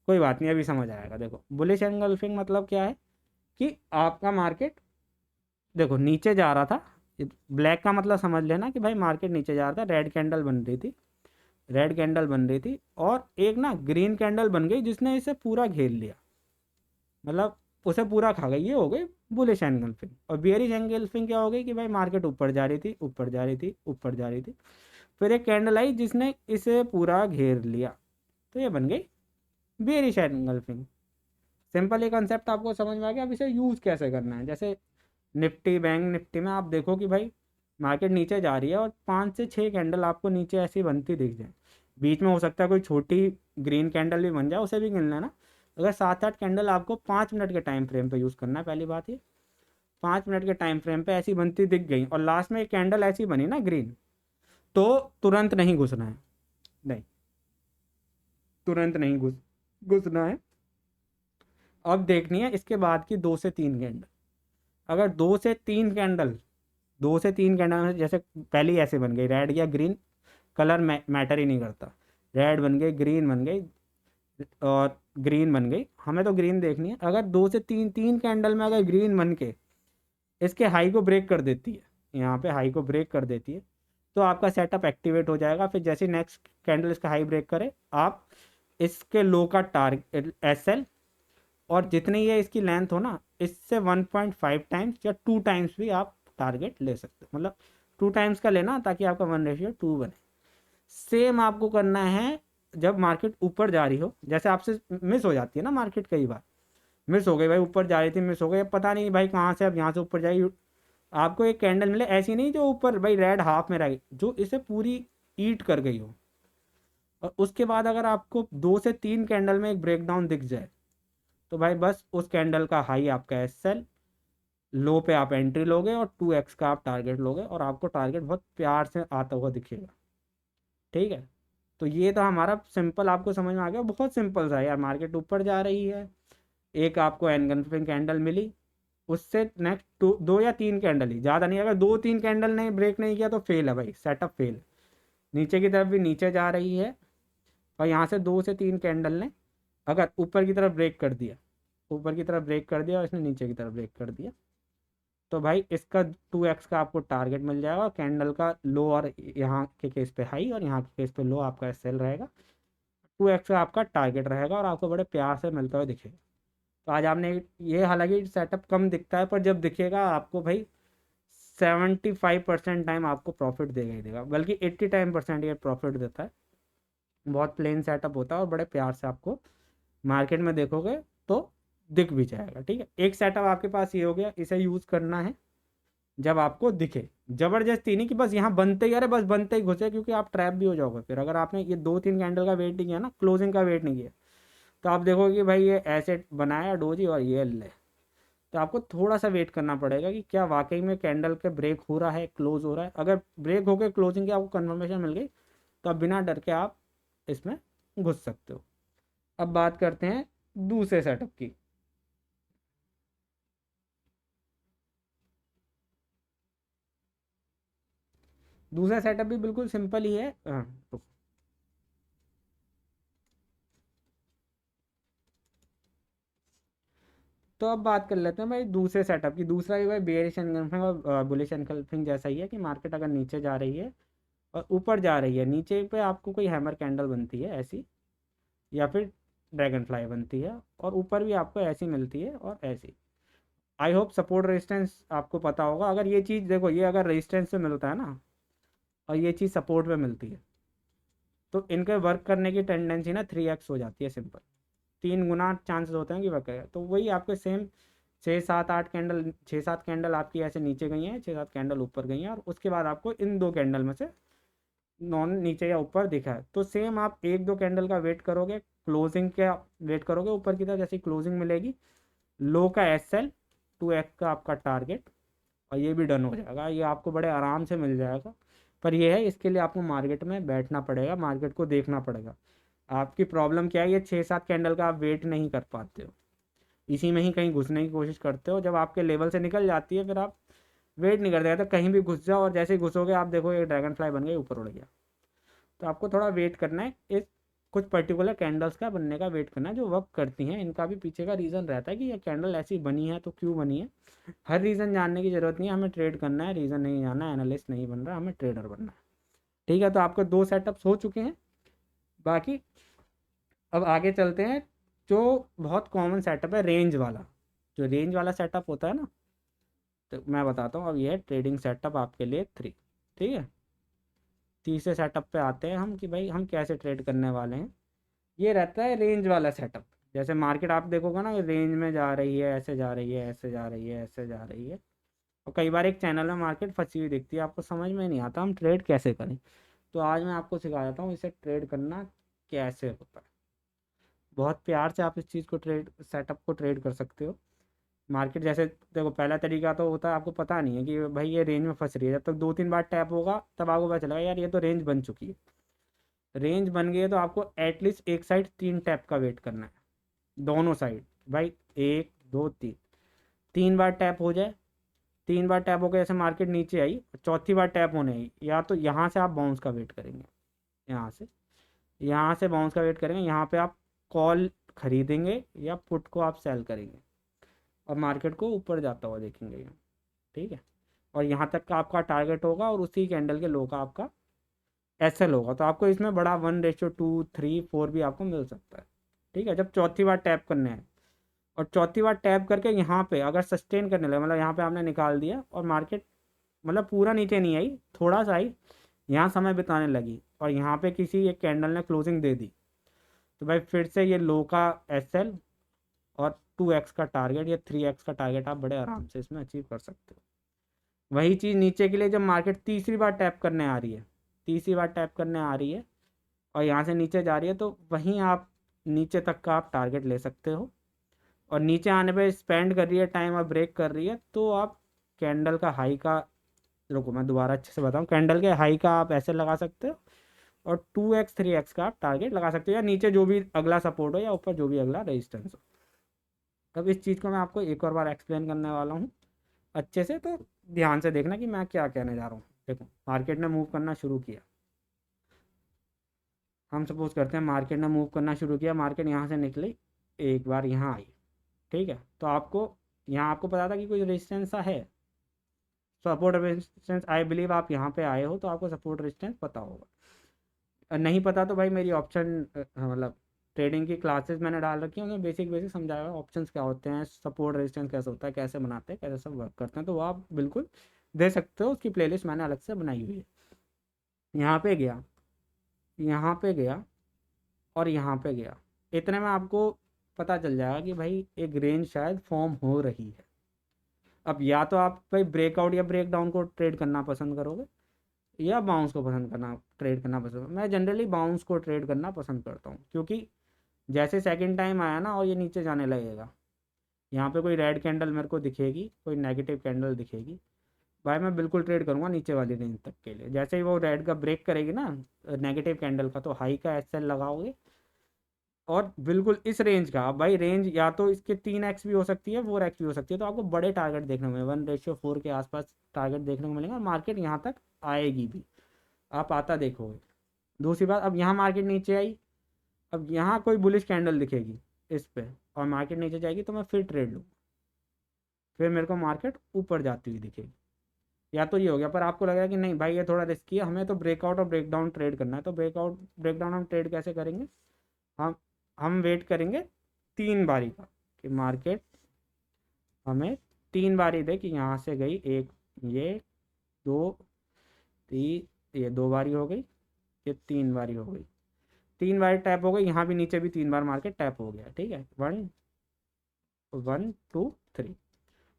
कोई बात नहीं अभी समझ आएगा। देखो बुलिश एनगल्फिंग मतलब क्या है, कि आपका मार्केट देखो नीचे जा रहा था, ब्लैक का मतलब समझ लेना कि भाई मार्केट नीचे जा रहा था, रेड कैंडल बन रही थी, रेड कैंडल बन रही थी, और एक ना ग्रीन कैंडल बन गई जिसने इसे पूरा घेर लिया, मतलब उसे पूरा खा गई, ये हो गई बुलिश एनगल्फिंग। और बियरिश एनगल्फिंग क्या हो गई, कि भाई मार्केट ऊपर जा रही थी, ऊपर जा रही थी, ऊपर जा रही थी, फिर एक कैंडल आई जिसने इसे पूरा घेर लिया, तो ये बन गई बियरिश एनगल्फिंग। सिंपल ये कंसेप्ट आपको समझ में आ गया। अब इसे यूज़ कैसे करना है, जैसे निफ्टी बैंक निफ्टी में आप देखो कि भाई मार्केट नीचे जा रही है और 5 से 6 कैंडल आपको नीचे ऐसी बनती दिख जाए, बीच में हो सकता है कोई छोटी ग्रीन कैंडल भी बन जाए, उसे भी गिन लेना। अगर 7-8 कैंडल आपको 5 मिनट के टाइम फ्रेम पे यूज़ करना है, पहली बात ये 5 मिनट के टाइम फ्रेम पे ऐसी बनती दिख गई और लास्ट में एक कैंडल ऐसी बनी ना ग्रीन, तो तुरंत नहीं घुसना है, नहीं तुरंत नहीं घुसना है। अब देखनी है इसके बाद की 2 से 3 कैंडल, अगर 2 से 3 कैंडल, 2 से 3 कैंडल में जैसे पहली ऐसे बन गई रेड या ग्रीन, कलर मैटर ही नहीं करता, रेड बन गई, ग्रीन बन गई, और ग्रीन बन गई, हमें तो ग्रीन देखनी है। अगर 2 से 3 कैंडल में अगर ग्रीन बन के इसके हाई को ब्रेक कर देती है, यहाँ पे हाई को ब्रेक कर देती है, तो आपका सेटअप एक्टिवेट हो जाएगा। फिर जैसे नेक्स्ट कैंडल इसका हाई ब्रेक करे, आप इसके लो का टारगेट SL, और जितनी ये इसकी लेंथ हो ना, इससे 1.5 टाइम्स या 2 टाइम्स भी आप टारगेट ले सकते हो, मतलब 2 टाइम्स का लेना ताकि आपका 1:2 बने। सेम आपको करना है जब मार्केट ऊपर जा रही हो, जैसे आपसे मिस हो जाती है ना मार्केट, कई बार मिस हो गई भाई, ऊपर जा रही थी मिस हो गई, अब पता नहीं भाई कहाँ से अब यहाँ से ऊपर जाएगी, आपको एक कैंडल मिले ऐसी नहीं जो ऊपर भाई रेड हाफ में रही, जो इसे पूरी ईट कर गई हो, और उसके बाद अगर आपको 2 से 3 कैंडल में एक ब्रेकडाउन दिख जाए, तो भाई बस उस कैंडल का हाई आपका SL, लो पे आप एंट्री लोगे और 2x का आप टारगेट लोगे, और आपको टारगेट बहुत प्यार से आता हुआ दिखेगा, ठीक है। तो ये तो हमारा सिंपल, आपको समझ में आ गया, बहुत सिंपल सा है यार, मार्केट ऊपर जा रही है, एक आपको एनगल्फिंग कैंडल मिली, उससे नेक्स्ट दो या तीन कैंडल ही, ज़्यादा नहीं, अगर दो तीन कैंडल ने ब्रेक नहीं किया तो फेल है भाई, सेटअप फेल। नीचे की तरफ भी नीचे जा रही है, और यहाँ से दो से तीन कैंडल ने अगर ऊपर की तरफ ब्रेक कर दिया, ऊपर की तरफ ब्रेक कर दिया और इसने नीचे की तरफ ब्रेक कर दिया, तो भाई इसका 2x का आपको टारगेट मिल जाएगा, और कैंडल का लो और यहाँ के केस पे हाई और यहाँ के केस पे लो आपका सेल रहेगा। 2x का आपका टारगेट रहेगा और आपको बड़े प्यार से मिलता हुआ दिखेगा। तो आज आपने ये, हालांकि सेटअप कम दिखता है, पर जब दिखेगा आपको भाई 75% टाइम आपको प्रॉफिट देगा ही देगा, बल्कि 80% ये प्रॉफिट देता है। बहुत प्लेन सेटअप होता है और बड़े प्यार से आपको मार्केट में देखोगे तो दिख भी जाएगा। ठीक है, एक सेटअप आपके पास ये हो गया, इसे यूज़ करना है जब आपको दिखे। जबरदस्ती नहीं कि बस यहाँ बनते ही, अरे बस बनते ही घुसे, क्योंकि आप ट्रैप भी हो जाओगे फिर। अगर आपने ये दो तीन कैंडल का वेट नहीं किया ना, क्लोजिंग का वेट नहीं किया, तो आप देखोगे कि भाई ये ऐसे बनाया डोजी और ये ले, तो आपको थोड़ा सा वेट करना पड़ेगा कि क्या वाकई में कैंडल के ब्रेक हो रहा है, क्लोज हो रहा है। अगर ब्रेक होकर क्लोजिंग की आपको कन्फर्मेशन मिल गई, तो आप बिना डर के आप इसमें घुस सकते हो। अब बात करते हैं दूसरे सेटअप की। दूसरा सेटअप भी बिल्कुल सिंपल ही है। हाँ, तो अब बात कर लेते हैं भाई दूसरे सेटअप की। दूसरा भी भाई बेयरिश एनगल्फिंग और बुलिश एनगल्फिंग जैसा ही है, कि मार्केट अगर नीचे जा रही है और ऊपर जा रही है, नीचे पे आपको कोई हैमर कैंडल बनती है ऐसी, या फिर ड्रैगन फ्लाई बनती है, और ऊपर भी आपको ऐसी मिलती है और ऐसी। आई होप सपोर्ट रेजिस्टेंस आपको पता होगा। अगर ये चीज़ देखो, ये अगर रेजिस्टेंस पे मिलता है ना, और ये चीज़ सपोर्ट पे मिलती है, तो इनके वर्क करने की टेंडेंसी ना 3x हो जाती है, सिंपल। 3 गुना चांसेस होते हैं कि वर्क करेगा। तो वही आपके सेम 6 7 8 कैंडल, 6 7 कैंडल आपकी ऐसे नीचे गई हैं, 6 7 कैंडल ऊपर गई हैं, और उसके बाद आपको इन दो कैंडल में से नॉन नीचे या ऊपर दिखा है, तो सेम आप एक दो कैंडल का वेट करोगे, क्लोजिंग का वेट करोगे ऊपर की तरफ, जैसी क्लोजिंग मिलेगी, लो का SL, 2x का आपका टारगेट, और ये भी डन हो जाएगा, ये आपको बड़े आराम से मिल जाएगा। पर ये है, इसके लिए आपको मार्केट में बैठना पड़ेगा, मार्केट को देखना पड़ेगा। आपकी प्रॉब्लम क्या है, ये 6 7 कैंडल का आप वेट नहीं कर पाते हो, इसी में ही कहीं घुसने की कोशिश करते हो। जब आपके लेवल से निकल जाती है, फिर आप वेट नहीं करते, तो कहीं भी घुस जाओ, और जैसे ही घुसोगे आप देखो एक ड्रैगन फ्लाई बन गई, ऊपर उड़ गया। तो आपको थोड़ा वेट करना है, इस कुछ पर्टिकुलर कैंडल्स का बनने का वेट करना है, जो वर्क करती हैं। इनका भी पीछे का रीज़न रहता है कि ये कैंडल ऐसी बनी है तो क्यों बनी है। हर रीज़न जानने की ज़रूरत नहीं है, हमें ट्रेड करना है, रीज़न नहीं जानना है, एनालिस्ट नहीं बन रहा, हमें ट्रेडर बनना है। ठीक है, तो आपके दो सेटअप्स हो चुके हैं। बाकी अब आगे चलते हैं, जो बहुत कॉमन सेटअप है, रेंज वाला। जो रेंज वाला सेटअप होता है ना, तो मैं बताता हूँ। अब ये है ट्रेडिंग सेटअप आपके लिए 3। ठीक है, तीसरे सेटअप पे आते हैं हम, कि भाई हम कैसे ट्रेड करने वाले हैं। ये रहता है रेंज वाला सेटअप। जैसे मार्केट आप देखोगे ना, रेंज में जा रही है, ऐसे जा रही है, ऐसे जा रही है, ऐसे जा रही है, और कई बार एक चैनल में मार्केट फंसी हुई दिखती है, आपको समझ में नहीं आता हम ट्रेड कैसे करें। तो आज मैं आपको सिखा देता हूँ इसे ट्रेड करना कैसे होता है। बहुत प्यार से आप इस चीज़ को, ट्रेड सेटअप को ट्रेड कर सकते हो। मार्केट जैसे देखो, पहला तरीका तो होता है, आपको पता नहीं है कि भाई ये रेंज में फंस रही है, जब तक दो तीन बार टैप होगा तब आपको पता चलेगा यार ये तो रेंज बन चुकी है। रेंज बन गई है तो आपको एटलीस्ट एक साइड 3 टैप का वेट करना है, दोनों साइड। भाई 1 2 3, 3 बार टैप हो जाए, 3 बार टैप हो गया, जैसे मार्केट नीचे आई, चौथी बार टैप होने आई, या तो यहाँ से आप बाउंस का वेट करेंगे, यहाँ से बाउंस का वेट करेंगे, यहाँ पे आप कॉल खरीदेंगे या पुट को आप सेल करेंगे, और मार्केट को ऊपर जाता हुआ देखेंगे यहाँ। ठीक है, और यहाँ तक का आपका टारगेट होगा, और उसी कैंडल के लो का आपका SL होगा। तो आपको इसमें बड़ा 1:2 3 4 भी आपको मिल सकता है। ठीक है, जब चौथी बार टैप करने हैं, और चौथी बार टैप करके यहाँ पे अगर सस्टेन करने लगे, मतलब यहाँ पे आपने निकाल दिया और मार्केट मतलब पूरा नीचे नहीं आई, थोड़ा सा आई, यहाँ समय बिताने लगी, और यहाँ पे किसी एक कैंडल ने क्लोजिंग दे दी, तो भाई फिर से ये लो का SL और 2x का टारगेट या 3x का टारगेट आप बड़े आराम से इसमें अचीव कर सकते हो। वही चीज़ नीचे के लिए, जब मार्केट तीसरी बार टैप करने आ रही है, तीसरी बार टैप करने आ रही है और यहाँ से नीचे जा रही है, तो वहीं आप नीचे तक का आप टारगेट ले सकते हो। और नीचे आने पे स्पेंड कर रही है टाइम और ब्रेक कर रही है, तो आप कैंडल का हाई का, रुको मैं दोबारा अच्छे से बताऊँ, कैंडल के हाई का आप ऐसे लगा सकते हो, और 2x 3x का आप टारगेट लगा सकते हो, या नीचे जो भी अगला सपोर्ट हो, या ऊपर जो भी अगला रेजिस्टेंस हो। अब इस चीज़ को मैं आपको एक और बार एक्सप्लेन करने वाला हूँ अच्छे से, तो ध्यान से देखना कि मैं क्या कहने जा रहा हूँ। देखो, मार्केट ने मूव करना शुरू किया, हम सपोज करते हैं मार्केट ने मूव करना शुरू किया, मार्केट यहाँ से निकली, एक बार यहाँ आई, ठीक है। तो आपको यहाँ आपको पता था कि कोई रेजिस्टेंस सा है, सपोर्ट रेजिस्टेंस, आई बिलीव आप यहाँ पे आए हो तो आपको सपोर्ट रेजिस्टेंस पता होगा। नहीं पता तो भाई मेरी ऑप्शन मतलब ट्रेडिंग की क्लासेस मैंने डाल रखी है, उन्हें बेसिक बेसिक समझाया हुआ ऑप्शंस क्या होते हैं, सपोर्ट रेजिस्टेंस कैसे होता है, कैसे बनाते हैं, कैसे सब वर्क करते हैं, तो वो आप बिल्कुल दे सकते हो, उसकी प्लेलिस्ट मैंने अलग से बनाई हुई है। यहाँ पे गया, यहाँ पे गया और यहाँ पे गया, इतने में आपको पता चल जाएगा कि भाई एक रेंज शायद फॉर्म हो रही है। अब या तो आप भाई ब्रेकआउट या ब्रेक डाउन को ट्रेड करना पसंद करोगे, या बाउंस को पसंद करना ट्रेड करना पसंद। मैं जनरली बाउंस को ट्रेड करना पसंद करता हूँ, क्योंकि जैसे सेकंड टाइम आया ना और ये नीचे जाने लगेगा, यहाँ पे कोई रेड कैंडल मेरे को दिखेगी, कोई नेगेटिव कैंडल दिखेगी, भाई मैं बिल्कुल ट्रेड करूँगा नीचे वाली रेंज तक के लिए। जैसे ही वो रेड का ब्रेक करेगी ना नेगेटिव कैंडल का, तो हाई का एसएल लगाओगे और बिल्कुल इस रेंज का। अब भाई रेंज या तो इसके 3x भी हो सकती है, 4x भी हो सकती है, तो आपको बड़े टारगेट देखने को मिलेंगे, 1:4 के आसपास टारगेट देखने को मिलेंगे, और मार्केट यहाँ तक आएगी भी, आप आता देखोगे। दूसरी बात, अब यहाँ मार्केट नीचे आई, अब यहाँ कोई बुलिश कैंडल दिखेगी इस पे और मार्केट नीचे जाएगी, तो मैं फिर ट्रेड लूँ, फिर मेरे को मार्केट ऊपर जाती हुई दिखेगी। या तो ये हो गया, पर आपको लग रहा है कि नहीं भाई ये थोड़ा रिस्की है, हमें तो ब्रेकआउट और ब्रेकडाउन ट्रेड करना है, तो ब्रेकआउट ब्रेकडाउन हम ट्रेड कैसे करेंगे, हम हम वेट करेंगे 3 बारी का, कि मार्केट हमें 3 बारी दे, कि यहाँ से गई एक, ये 2 3, ये 2 बारी हो गई, ये 3 बारी हो गई, 3 बारी टैप हो गई, यहाँ भी नीचे भी 3 बार मार्केट टैप हो गया, ठीक है, 1 1 2 3।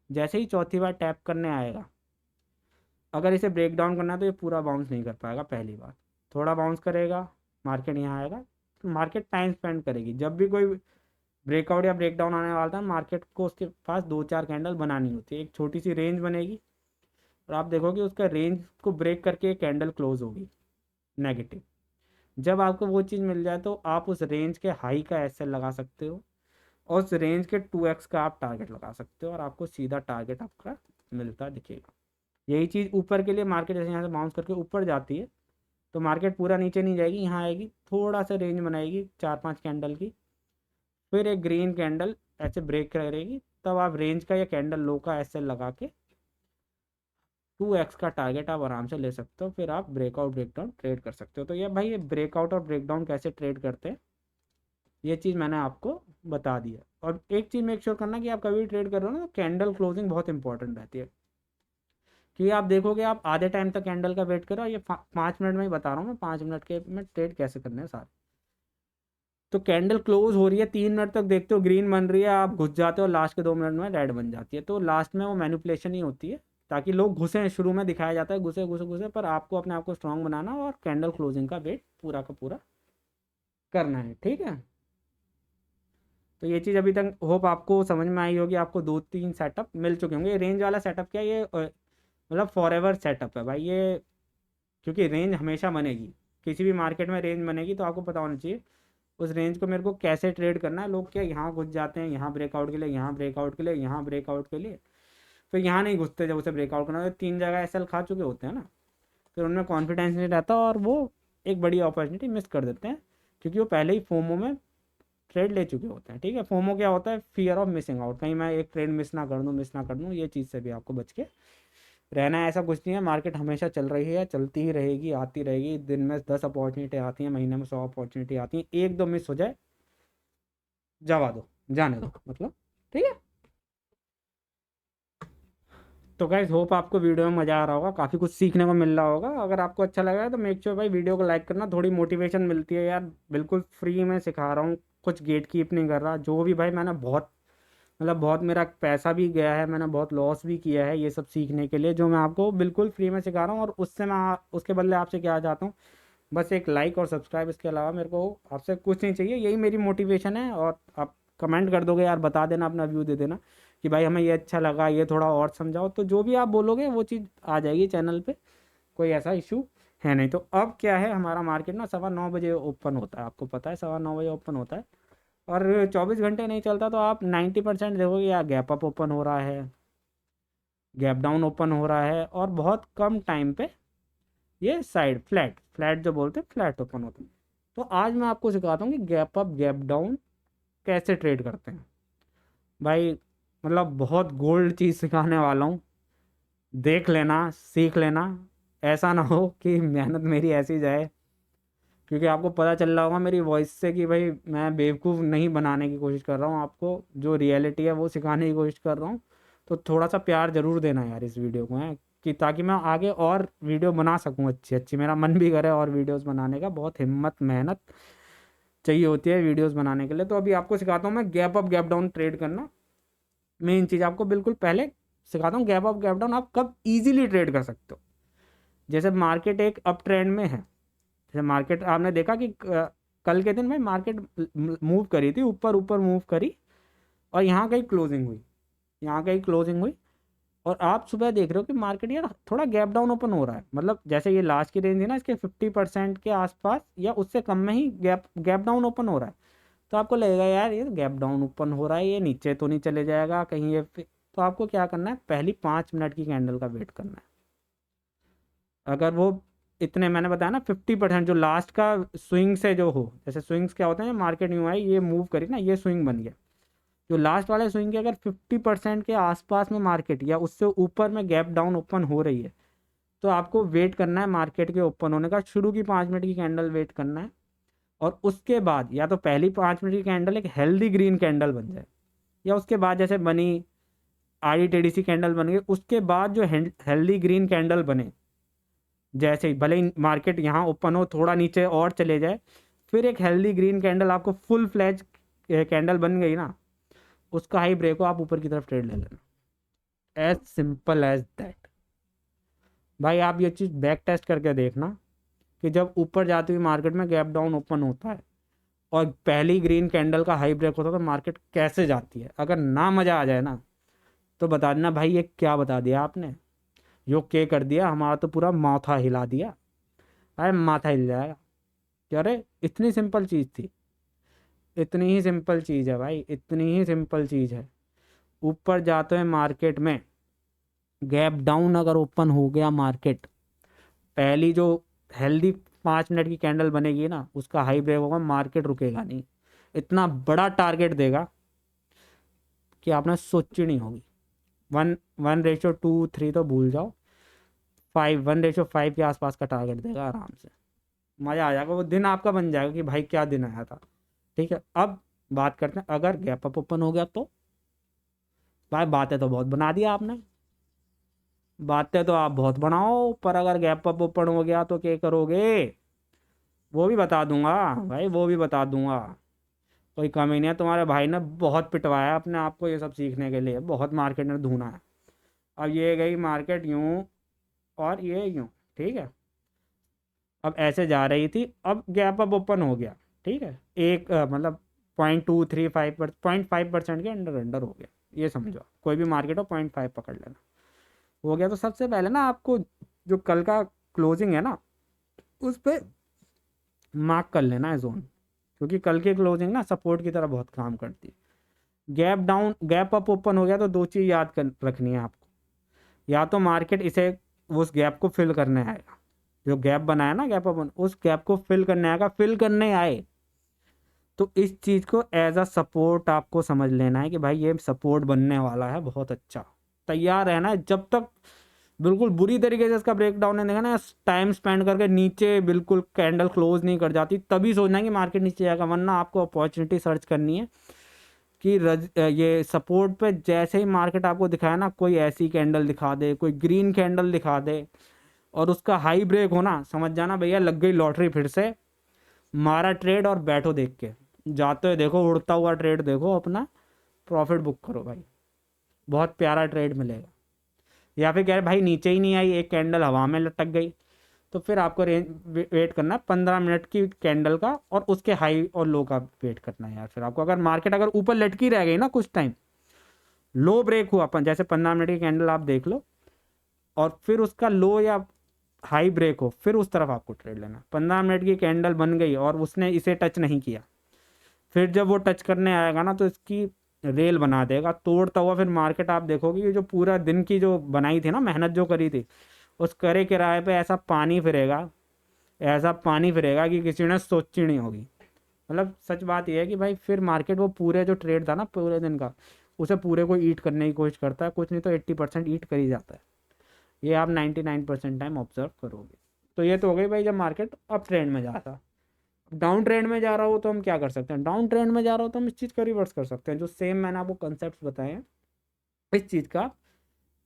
जैसे ही चौथी बार टैप करने आएगा, अगर इसे ब्रेक डाउन करना है तो ये पूरा बाउंस नहीं कर पाएगा, पहली बार थोड़ा बाउंस करेगा, मार्केट यहाँ आएगा, तो मार्केट टाइम स्पेंड करेगी। जब भी कोई ब्रेकआउट या ब्रेक डाउन आने वाला था, मार्केट को उसके पास 2 4 कैंडल बनानी होती है, एक छोटी सी रेंज बनेगी, और आप देखोगे उसका रेंज को ब्रेक करके एक कैंडल क्लोज होगी नेगेटिव। जब आपको वो चीज़ मिल जाए तो आप उस रेंज के हाई का एसएल लगा सकते हो, और उस रेंज के 2x का आप टारगेट लगा सकते हो, और आपको सीधा टारगेट आपका मिलता दिखेगा। यही चीज़ ऊपर के लिए, मार्केट जैसे यहाँ से बाउंस करके ऊपर जाती है, तो मार्केट पूरा नीचे नहीं जाएगी, यहाँ आएगी, थोड़ा सा रेंज बनाएगी 4 5 कैंडल की, फिर एक ग्रीन कैंडल ऐसे ब्रेक करेगी, तब आप रेंज का या कैंडल लो का एसएल लगा के 2x का टारगेट आप आराम से ले सकते हो, फिर आप ब्रेकआउट ब्रेकडाउन ट्रेड कर सकते हो। तो ये भाई, ये ब्रेकआउट और ब्रेकडाउन कैसे ट्रेड करते हैं, ये चीज़ मैंने आपको बता दिया। और एक चीज़ मेक श्योर करना कि आप कभी भी ट्रेड कर रहे हो ना, तो कैंडल क्लोजिंग बहुत इंपॉर्टेंट रहती है, क्योंकि आप देखोगे आप आधे टाइम तक कैंडल का वेट करो, ये 5 मिनट में ही बता रहा हूँ मैं, 5 मिनट के में ट्रेड कैसे करने हैं सारे। तो कैंडल क्लोज हो रही है, 3 मिनट तक देखते हो ग्रीन बन रही है, आप घुस जाते हो, लास्ट के 2 मिनट में रेड बन जाती है, तो लास्ट में वो मैनिपुलेशन ही होती है, ताकि लोग घुसे, शुरू में दिखाया जाता है घुसे घुसे घुसे, पर आपको अपने आप को स्ट्रांग बनाना और कैंडल क्लोजिंग का वेट पूरा का पूरा करना है, ठीक है। तो ये चीज़ अभी तक होप आपको समझ में आई होगी, आपको 2 3 सेटअप मिल चुके होंगे। ये रेंज वाला सेटअप क्या है, ये मतलब फॉर एवर सेटअप है भाई ये, क्योंकि रेंज हमेशा बनेगी, किसी भी मार्केट में रेंज बनेगी, तो आपको पता होना चाहिए उस रेंज को मेरे को कैसे ट्रेड करना है। लोग क्या यहाँ घुस जाते हैं, यहाँ ब्रेकआउट के लिए, यहाँ ब्रेकआउट के लिए, यहाँ ब्रेकआउट के लिए, फिर यहाँ नहीं घुसते, जब उसे ब्रेकआउट करना है 3 जगह एसएल खा चुके होते हैं ना, फिर उनमें कॉन्फिडेंस नहीं रहता और वो एक बड़ी अपॉर्चुनिटी मिस कर देते हैं, क्योंकि वो पहले ही फोमो में ट्रेड ले चुके होते हैं, ठीक है। फोमो क्या होता है, फियर ऑफ मिसिंग आउट, कहीं मैं एक ट्रेड मिस ना कर दूँ, मिस ना कर दूँ, ये चीज़ से भी आपको बच के रहना है। ऐसा कुछ नहीं है, मार्केट हमेशा चल रही है, चलती ही रहेगी, आती रहेगी, दिन में 10 अपॉर्चुनिटी आती हैं, महीने में 100 अपॉर्चुनिटी आती हैं, एक दो मिस हो जाए जवा दो, जाने दो, मतलब, ठीक है। तो गाइस होप आपको वीडियो में मज़ा आ रहा होगा, काफ़ी कुछ सीखने को मिल रहा होगा। अगर आपको अच्छा लगा है तो मेक श्योर भाई वीडियो को लाइक करना, थोड़ी मोटिवेशन मिलती है यार, बिल्कुल फ्री में सिखा रहा हूँ, कुछ गेट कीप नहीं कर रहा। जो भी भाई मैंने बहुत, मतलब बहुत मेरा पैसा भी गया है, मैंने बहुत लॉस भी किया है ये सब सीखने के लिए, जो मैं आपको बिल्कुल फ्री में सिखा रहा हूँ, और उससे मैं उसके बदले आपसे क्या चाहता हूँ, बस एक लाइक और सब्सक्राइब, इसके अलावा मेरे को आपसे कुछ नहीं चाहिए, यही मेरी मोटिवेशन है। और आप कमेंट कर दोगे यार, बता देना, अपना व्यू दे देना कि भाई हमें ये अच्छा लगा, ये थोड़ा और समझाओ, तो जो भी आप बोलोगे वो चीज़ आ जाएगी चैनल पे, कोई ऐसा इशू है नहीं। तो अब क्या है, हमारा मार्केट ना 9:15 बजे ओपन होता है, आपको पता है 9:15 बजे ओपन होता है, और 24 घंटे नहीं चलता तो आप 90% देखोगे या गैप अप ओपन हो रहा है, गैप डाउन ओपन हो रहा है, और बहुत कम टाइम पे ये साइड फ्लैट फ्लैट जो बोलते हैं फ्लैट ओपन होता है। तो आज मैं आपको सिखाता हूँ कि गैप अप गैप डाउन कैसे ट्रेड करते हैं भाई। मतलब बहुत गोल्ड चीज़ सिखाने वाला हूँ, देख लेना, सीख लेना। ऐसा ना हो कि मेहनत मेरी ऐसी जाए, क्योंकि आपको पता चल रहा होगा मेरी वॉइस से कि भाई मैं बेवकूफ़ नहीं बनाने की कोशिश कर रहा हूँ, आपको जो रियलिटी है वो सिखाने की कोशिश कर रहा हूँ। तो थोड़ा सा प्यार ज़रूर देना यार इस वीडियो को, है कि ताकि मैं आगे और वीडियो बना सकूँ अच्छी अच्छी, मेरा मन भी करे और वीडियोस बनाने का। बहुत हिम्मत मेहनत चाहिए होती है वीडियोस बनाने के लिए। तो अभी आपको सिखाता हूँ मैं gap up gap down trade करना। मेन चीज़ आपको बिल्कुल पहले सिखाता हूँ, गैप अप गैप डाउन आप कब इजीली ट्रेड कर सकते हो। जैसे मार्केट एक अप ट्रेंड में है, जैसे मार्केट आपने देखा कि कल के दिन में मार्केट मूव करी थी, ऊपर ऊपर मूव करी, और यहाँ कहीं क्लोजिंग हुई, यहाँ कहीं क्लोजिंग हुई, और आप सुबह देख रहे हो कि मार्केट यार थोड़ा गैप डाउन ओपन हो रहा है। मतलब जैसे ये लास्ट की रेंज है ना, इसके 50% के आसपास या उससे कम में ही गैप गैप डाउन ओपन हो रहा है। तो आपको लगेगा यार ये गैप डाउन ओपन हो रहा है, ये नीचे तो नहीं चले जाएगा कहीं ये तो आपको क्या करना है, पहली 5 मिनट की कैंडल का वेट करना है। अगर वो इतने मैंने बताया ना 50% जो लास्ट का स्विंग से जो हो, जैसे स्विंग्स क्या होते हैं, मार्केट यूँ आई ये मूव करी ना, ये स्विंग बन गया, जो लास्ट वाले स्विंग के अगर 50% के आसपास में मार्केट या उससे ऊपर में गैप डाउन ओपन हो रही है, तो आपको वेट करना है मार्केट के ओपन होने का। शुरू की 5 मिनट की कैंडल वेट करना है, और उसके बाद या तो पहली 5 मिनट की कैंडल एक हेल्दी ग्रीन कैंडल बन जाए, या उसके बाद जैसे बनी आड़ी टेढ़ी सी कैंडल बन गई, उसके बाद जो हेल्दी ग्रीन कैंडल बने, जैसे ही भले ही मार्केट यहाँ ओपन हो थोड़ा नीचे और चले जाए, फिर एक हेल्दी ग्रीन कैंडल आपको फुल फ्लैज कैंडल बन गई ना, उसका हाई ब्रेक हो आप ऊपर की तरफ ट्रेड ले लेना। As simple as that. भाई आप ये चीज़ बैक टेस्ट करके देखना कि जब ऊपर जाती हुई मार्केट में गैप डाउन ओपन होता है और पहली ग्रीन कैंडल का हाई ब्रेक होता है तो मार्केट कैसे जाती है। अगर ना मज़ा आ जाए ना तो बता देना भाई ये क्या बता दिया आपने, यो के कर दिया, हमारा तो पूरा माथा हिला दिया। भाई माथा हिल जाएगा कि अरे इतनी सिंपल चीज़ थी, इतनी ही सिंपल चीज़ है भाई, इतनी ही सिंपल चीज़ है। ऊपर जाते हैं मार्केट में गैप डाउन अगर ओपन हो गया मार्केट, पहली जो हेल्दी 5 मिनट की कैंडल बनेगी ना उसका हाई ब्रेक होगा, मार्केट रुकेगा नहीं, इतना बड़ा टारगेट देगा कि आपने सोची नहीं होगी। 1:2-3 तो भूल जाओ, 1:5 के आसपास का टारगेट देगा आराम से। मज़ा आ जाएगा, वो दिन आपका बन जाएगा कि भाई क्या दिन आया था। ठीक है, अब बात करते हैं अगर गैप अप ओपन हो गया तो। भाई बातें तो बहुत बना दिया आपने, बातें तो आप बहुत बनाओ, पर अगर गैप अप ओपन हो गया तो क्या करोगे वो भी बता दूंगा भाई, वो भी बता दूंगा। कोई कमी नहीं है, तुम्हारे भाई ने बहुत पिटवाया अपने आप को ये सब सीखने के लिए, बहुत मार्केट में ढूंढा है। अब ये गई मार्केट यूं और ये यूं, ठीक है, अब ऐसे जा रही थी, अब गैप अप ओपन हो गया, ठीक है, एक मतलब 0.235% के अंडर अंडर हो गया, ये समझो कोई भी मार्केट हो 0.5 पकड़ लेना। हो गया तो सबसे पहले ना आपको जो कल का क्लोजिंग है ना उस पर मार्क कर लेना है जोन, क्योंकि कल की क्लोजिंग ना सपोर्ट की तरह बहुत काम करती है। Gap down gap up open हो गया तो दो चीज़ याद कर रखनी है आपको, या तो मार्केट इसे उस गैप को फिल करने आएगा, जो गैप बनाया ना गैप अपन उस गैप को फिल करने आएगा, फिल करने आए तो इस चीज़ को एज अ सपोर्ट आपको समझ लेना है कि भाई ये सपोर्ट बनने वाला है बहुत अच्छा, तैयार रहना है। जब तक बिल्कुल बुरी तरीके से इसका ब्रेक डाउन नहीं देखा ना, टाइम स्पेंड करके नीचे बिल्कुल कैंडल क्लोज नहीं कर जाती तभी सोचना है कि मार्केट नीचे जाएगा, वरना आपको अपॉर्चुनिटी सर्च करनी है कि ये सपोर्ट पे जैसे ही मार्केट आपको दिखाया ना, कोई ऐसी कैंडल दिखा दे, कोई ग्रीन कैंडल दिखा दे और उसका हाई ब्रेक हो ना, समझ जाना भैया लग गई लॉटरी फिर से, मारा ट्रेड और बैठो देख के, जाते हुए देखो उड़ता हुआ ट्रेड देखो, अपना प्रॉफिट बुक करो भाई, बहुत प्यारा ट्रेड मिलेगा। या फिर कह रहे भाई नीचे ही नहीं आई, एक कैंडल हवा में लटक गई, तो फिर आपको वेट करना है 15 मिनट की कैंडल का और उसके हाई और लो का वेट करना है यार। फिर आपको अगर मार्केट अगर ऊपर लटकी रह गई ना कुछ टाइम, लो ब्रेक हुआ अपन जैसे 15 मिनट की कैंडल आप देख लो, और फिर उसका लो या हाई ब्रेक हो, फिर उस तरफ आपको ट्रेड लेना। 15 मिनट की कैंडल बन गई और उसने इसे टच नहीं किया, फिर जब वो टच करने आएगा ना तो इसकी रेल बना देगा तोड़ता हुआ, फिर मार्केट आप देखोगे कि जो पूरा दिन की जो बनाई थी ना, मेहनत जो करी थी, उस करे किराए पे ऐसा पानी फिरेगा, ऐसा पानी फिरेगा कि किसी ने सोची नहीं होगी। मतलब सच बात यह है कि भाई फिर मार्केट वो पूरे जो ट्रेड था ना पूरे दिन का, उसे पूरे को ईट करने की कोशिश करता है, कुछ नहीं तो 80% ईट कर ही जाता है। ये आप 99% टाइम ऑब्जर्व करोगे। तो ये तो हो गई भाई जब मार्केट अप ट्रेंड में जाता है। डाउन ट्रेंड में जा रहा हो तो हम क्या कर सकते हैं, डाउन ट्रेंड में जा रहा हो तो हम इस चीज़ का रिवर्स कर सकते हैं, जो सेम मैंने आपको कंसेप्ट बताए हैं, इस चीज़ का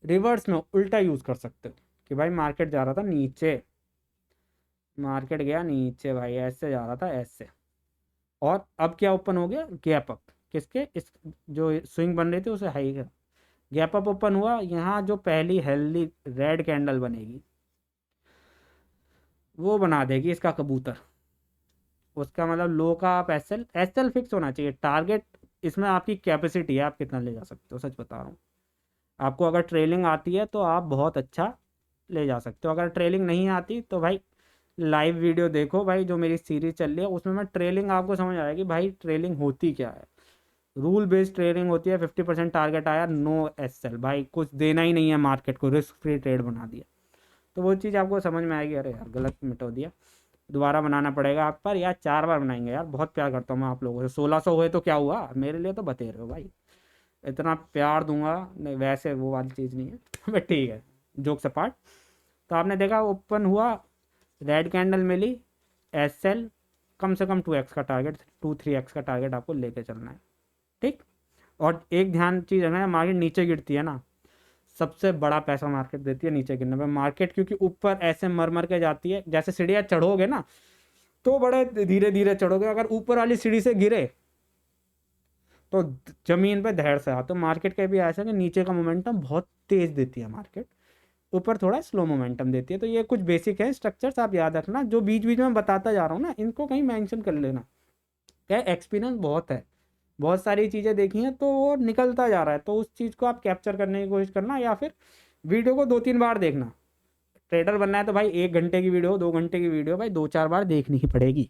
रिवर्स में उल्टा यूज़ कर सकते हो। कि भाई मार्केट जा रहा था नीचे, मार्केट गया नीचे भाई, ऐसे जा रहा था ऐसे, और अब क्या ओपन हो गया, गैप अप, किसके, इस जो स्विंग बन रही थी उसे हाई का गैप अप ओपन हुआ। यहाँ जो पहली हेल्दी रेड कैंडल बनेगी वो बना देगी इसका कबूतर। उसका मतलब लो का आप एसएल एसएल फिक्स होना चाहिए टारगेट। इसमें आपकी कैपेसिटी है, आप कितना ले जा सकते हो, सच बता रहा हूँ। आपको अगर ट्रेलिंग आती है तो आप बहुत अच्छा ले जा सकते हो, अगर ट्रेलिंग नहीं आती तो भाई लाइव वीडियो देखो भाई, जो मेरी सीरीज चल रही है उसमें मैं ट्रेलिंग आपको समझ आएगी भाई ट्रेलिंग होती क्या है। रूल बेस्ड ट्रेडिंग होती है, 50% टारगेट आया, नो एसएल, भाई कुछ देना ही नहीं है मार्केट को, रिस्क फ्री ट्रेड बना दिया। तो वो चीज़ आपको समझ में आएगी, अरे यार गलत मिटो दिया, दोबारा बनाना पड़ेगा आप पर यार, 4 बार बनाएंगे यार, बहुत प्यार करता हूँ मैं आप लोगों से, 1600 हुए तो क्या हुआ, मेरे लिए तो बते रहे हो भाई, इतना प्यार दूंगा नहीं, वैसे वो वाली चीज़ नहीं है बट ठीक है, जोक से पार्ट। तो आपने देखा ओपन हुआ, रेड कैंडल मिली, एसएल, कम से कम 2x का टारगेट, 2-3x का टारगेट आपको लेके चलना है, ठीक। और एक ध्यान चीज़ है ना, मार्केट नीचे गिरती है ना, सबसे बड़ा पैसा मार्केट देती है नीचे गिरने पे। मार्केट क्योंकि ऊपर ऐसे मर मर के जाती है, जैसे सीढ़ियाँ चढ़ोगे ना तो बड़े धीरे धीरे चढ़ोगे, अगर ऊपर वाली सीढ़ी से गिरे तो जमीन पे धैर्य से आ। तो मार्केट का भी ऐसा है कि नीचे का मोमेंटम बहुत तेज देती है मार्केट, ऊपर थोड़ा स्लो मोमेंटम देती है। तो ये कुछ बेसिक है स्ट्रक्चर्स, आप याद रखना, जो बीच बीच में बताता जा रहा हूँ ना इनको कहीं मेंशन कर लेना। क्या एक्सपीरियंस बहुत है, बहुत सारी चीज़ें देखी हैं तो वो निकलता जा रहा है, तो उस चीज़ को आप कैप्चर करने की कोशिश करना, या फिर वीडियो को 2-3 बार देखना। ट्रेडर बनना है तो भाई 1 घंटे की वीडियो, 2 घंटे की वीडियो भाई 2-4 बार देखनी ही पड़ेगी,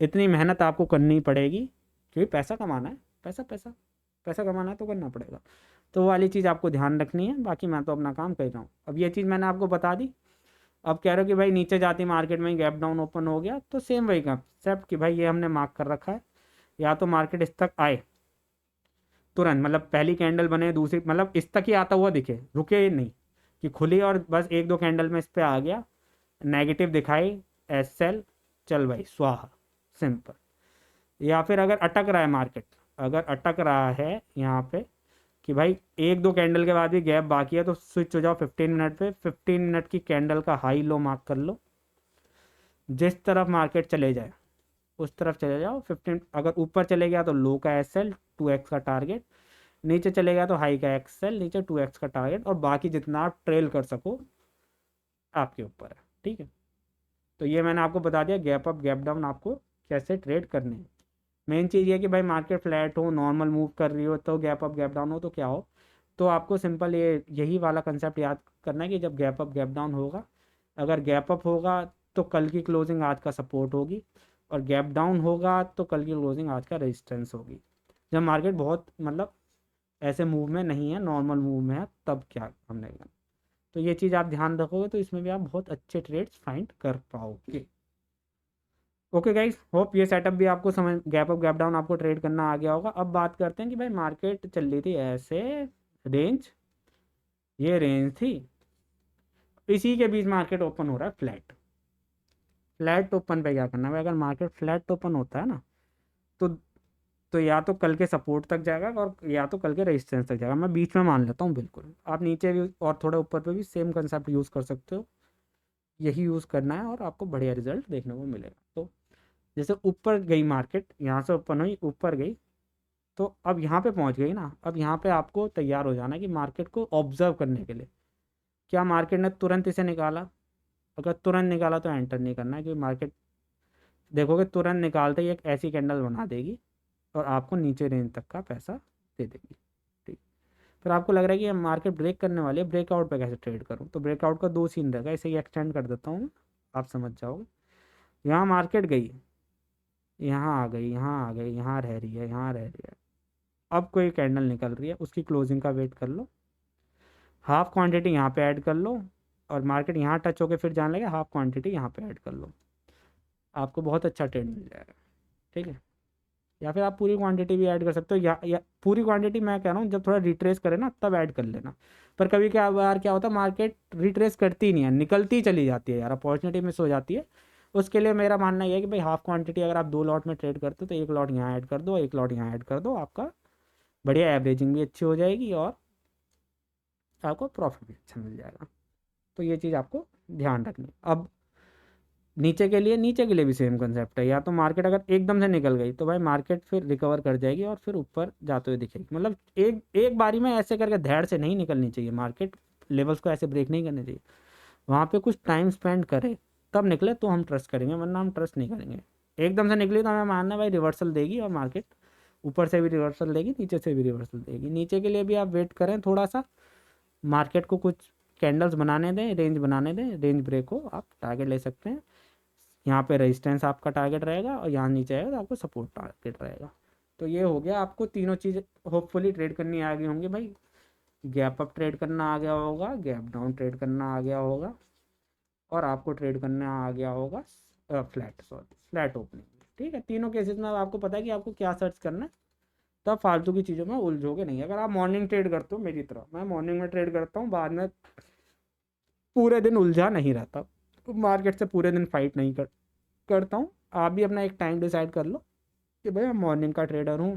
इतनी मेहनत आपको करनी पड़ेगी, क्योंकि पैसा कमाना है, पैसा पैसा पैसा कमाना है तो करना पड़ेगा। तो वो वाली चीज़ आपको ध्यान रखनी है, बाकी मैं तो अपना काम कर रहा हूँ। अब ये चीज़ मैंने आपको बता दी। अब कह रहे हो कि भाई नीचे जाती मार्केट में गैप डाउन ओपन हो गया, तो सेम वही कंसेप्ट कि भाई ये हमने मार्क कर रखा है, या तो मार्केट इस तक आए तुरंत, मतलब पहली कैंडल बने, दूसरी मतलब इस तक ही आता हुआ दिखे, रुके नहीं कि खुली और बस 1-2 कैंडल में इस पे आ गया, नेगेटिव दिखाई, एस एल, चल भाई स्वाहा, सिंपल। या फिर अगर अटक रहा है मार्केट, अगर अटक रहा है यहाँ पे कि भाई 1-2 कैंडल के बाद भी गैप बाकी है, तो स्विच हो जाओ 15 मिनट पे, 15 मिनट की कैंडल का हाई लो मार्क कर लो, जिस तरफ मार्केट चले जाए उस तरफ चले जाओ। 15 अगर ऊपर चले गया तो लो का एस एल, 2x का टारगेट, नीचे चले गया तो हाई का एक्सएल, नीचे 2x का टारगेट, और बाकी जितना आप ट्रेल कर सको आपके ऊपर है, ठीक है। तो ये मैंने आपको बता दिया गैप अप गैप डाउन आपको कैसे ट्रेड करने हैं। मेन चीज़ ये कि भाई मार्केट फ्लैट हो, नॉर्मल मूव कर रही हो, तो गैप अप गैप डाउन हो तो क्या हो, तो आपको सिंपल ये यही वाला कंसेप्ट याद करना है कि जब गैप अप गैप डाउन होगा, अगर गैप अप होगा तो कल की क्लोजिंग आज का सपोर्ट होगी, और गैप डाउन होगा तो कल की क्लोजिंग आज का रेजिस्टेंस होगी। जब मार्केट बहुत मतलब ऐसे मूव में नहीं है, नॉर्मल मूव में है, तब क्या हमने करना। तो ये चीज़ आप ध्यान रखोगे तो इसमें भी आप बहुत अच्छे ट्रेड्स फाइंड कर पाओगे। ओके गाइस, होप ये सेटअप भी आपको समझ, गैप अप गैप डाउन आपको ट्रेड करना आ गया होगा। अब बात करते हैं कि भाई मार्केट चल रही थी ऐसे, रेंज, ये रेंज थी, इसी के बीच मार्केट ओपन हो रहा है फ्लैट। फ्लैट ओपन पे क्या करना है भाई, अगर मार्केट फ्लैट ओपन होता है ना तो या तो कल के सपोर्ट तक जाएगा और या तो कल के रेजिस्टेंस तक जाएगा, मैं बीच में मान लेता हूँ बिल्कुल। आप नीचे भी और थोड़े ऊपर पे भी सेम कंसेप्ट यूज़ कर सकते हो, यही यूज़ करना है और आपको बढ़िया रिजल्ट देखने को मिलेगा। तो जैसे ऊपर गई मार्केट, यहाँ से ओपन हुई ऊपर गई, तो अब यहाँ पे पहुँच गई ना, अब यहाँ पे आपको तैयार हो जाना है कि मार्केट को ऑब्जर्व करने के लिए। क्या मार्केट ने तुरंत इसे निकाला, अगर तुरंत निकाला तो एंटर नहीं करना है, क्योंकि मार्केट देखोगे तुरंत निकालते ही एक ऐसी कैंडल बना देगी और आपको नीचे रेंज तक का पैसा दे देगी, ठीक। फिर आपको लग रहा है कि ये मार्केट ब्रेक करने वाली है, ब्रेकआउट पे कैसे ट्रेड करूँ, तो ब्रेकआउट का 2 सीन रहेगा, इसे ही एक्सटेंड कर देता हूँ, आप समझ जाओगे। यहाँ मार्केट गई, यहाँ आ गई, यहाँ आ गई, यहाँ रह रही है, यहाँ रह रही है। अब कोई कैंडल निकल रही है, उसकी क्लोजिंग का वेट कर लो, हाफ क्वांटिटी यहाँ पे ऐड कर लो, और मार्केट यहाँ टच होके फिर जाने लगे, हाफ क्वांटिटी यहाँ पे ऐड कर लो, आपको बहुत अच्छा ट्रेड मिल जाएगा। ठीक है, या फिर आप पूरी क्वांटिटी भी ऐड कर सकते हो, या पूरी क्वांटिटी मैं कह रहा हूँ जब थोड़ा रिट्रेस करे ना तब ऐड कर लेना। पर कभी क्या यार, क्या होता है, मार्केट रिट्रेस करती ही नहीं है, निकलती ही चली जाती है यार, अपॉर्चुनिटी मिस हो जाती है। उसके लिए मेरा मानना ये है कि भाई हाफ क्वांटिटी अगर आप 2 लॉट में ट्रेड करते हो तो एक लॉट यहाँ ऐड कर दो, एक लॉट यहाँ ऐड कर दो, आपका बढ़िया एवरेजिंग भी अच्छी हो जाएगी और आपको प्रॉफिट भी अच्छा मिल जाएगा। तो ये चीज़ आपको ध्यान रखनी है। अब नीचे के लिए भी सेम कंसेप्ट है, या तो मार्केट अगर एकदम से निकल गई तो भाई मार्केट फिर रिकवर कर जाएगी और फिर ऊपर जाते हुए दिखेगी। मतलब एक एक बारी में ऐसे करके धैर्य से नहीं निकलनी चाहिए मार्केट, लेवल्स को ऐसे ब्रेक नहीं करने चाहिए, वहाँ पे कुछ टाइम स्पेंड करे तब निकले तो हम ट्रस्ट करेंगे, वरना हम ट्रस्ट नहीं करेंगे। एकदम से निकली तो हमें मानना भाई रिवर्सल देगी, और मार्केट ऊपर से भी रिवर्सल देगी, नीचे से भी रिवर्सल देगी। नीचे के लिए भी आप वेट करें थोड़ा सा, मार्केट को कुछ कैंडल्स बनाने दें, रेंज बनाने दें, रेंज ब्रेक हो आप टारगेट ले सकते हैं। यहाँ पे रेजिस्टेंस आपका टारगेट रहेगा और यहाँ नीचे आएगा तो आपको सपोर्ट टारगेट रहेगा। तो ये हो गया, आपको तीनों चीज़ होपफुली ट्रेड करनी आ गई होंगी भाई। गैप अप ट्रेड करना आ गया होगा, गैप डाउन ट्रेड करना आ गया होगा, और आपको ट्रेड करना आ गया होगा फ्लैट ओपनिंग। ठीक है, तीनों केसेस में अब आपको पता है कि आपको क्या सर्च करना है, तब फालतू की चीज़ों में उलझोगे नहीं। अगर आप मॉर्निंग ट्रेड करते हो मेरी तरह, मैं मॉर्निंग में ट्रेड करता हूँ, बाद में पूरे दिन उलझा नहीं रहता, तो मार्केट से पूरे दिन फाइट नहीं करता हूँ। आप भी अपना एक टाइम डिसाइड कर लो कि भाई मैं मॉर्निंग का ट्रेडर हूँ,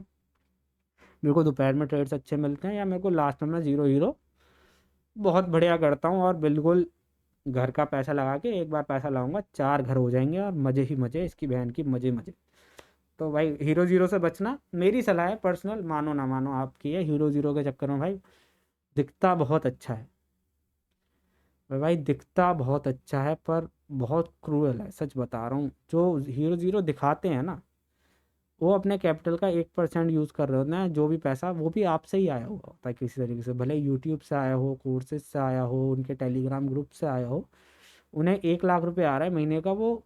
मेरे को दोपहर में ट्रेड्स अच्छे मिलते हैं, या मेरे को लास्ट में मैं ज़ीरो हीरो बहुत बढ़िया करता हूँ, और बिल्कुल घर का पैसा लगा के एक बार पैसा लाऊंगा 4 घर हो जाएंगे और मज़े ही मज़े, इसकी बहन की मज़े मज़े। तो भाई हीरो ज़ीरो से बचना मेरी सलाह है, पर्सनल, मानो ना मानो आपकी है। हीरो ज़ीरो के चक्कर में भाई दिखता बहुत अच्छा है, भाई दिखता बहुत अच्छा है, पर बहुत क्रूअल है, सच बता रहा हूँ। जो हीरो ज़ीरो दिखाते हैं ना, वो अपने कैपिटल का 1% यूज़ कर रहे होते हैं, जो भी पैसा वो भी आपसे ही आया हुआ होता है किसी तरीके से, भले यूट्यूब से आया हो, कोर्सेज से आया हो, उनके टेलीग्राम ग्रुप से आया हो। उन्हें 1 लाख रुपए आ रहा है महीने का, वो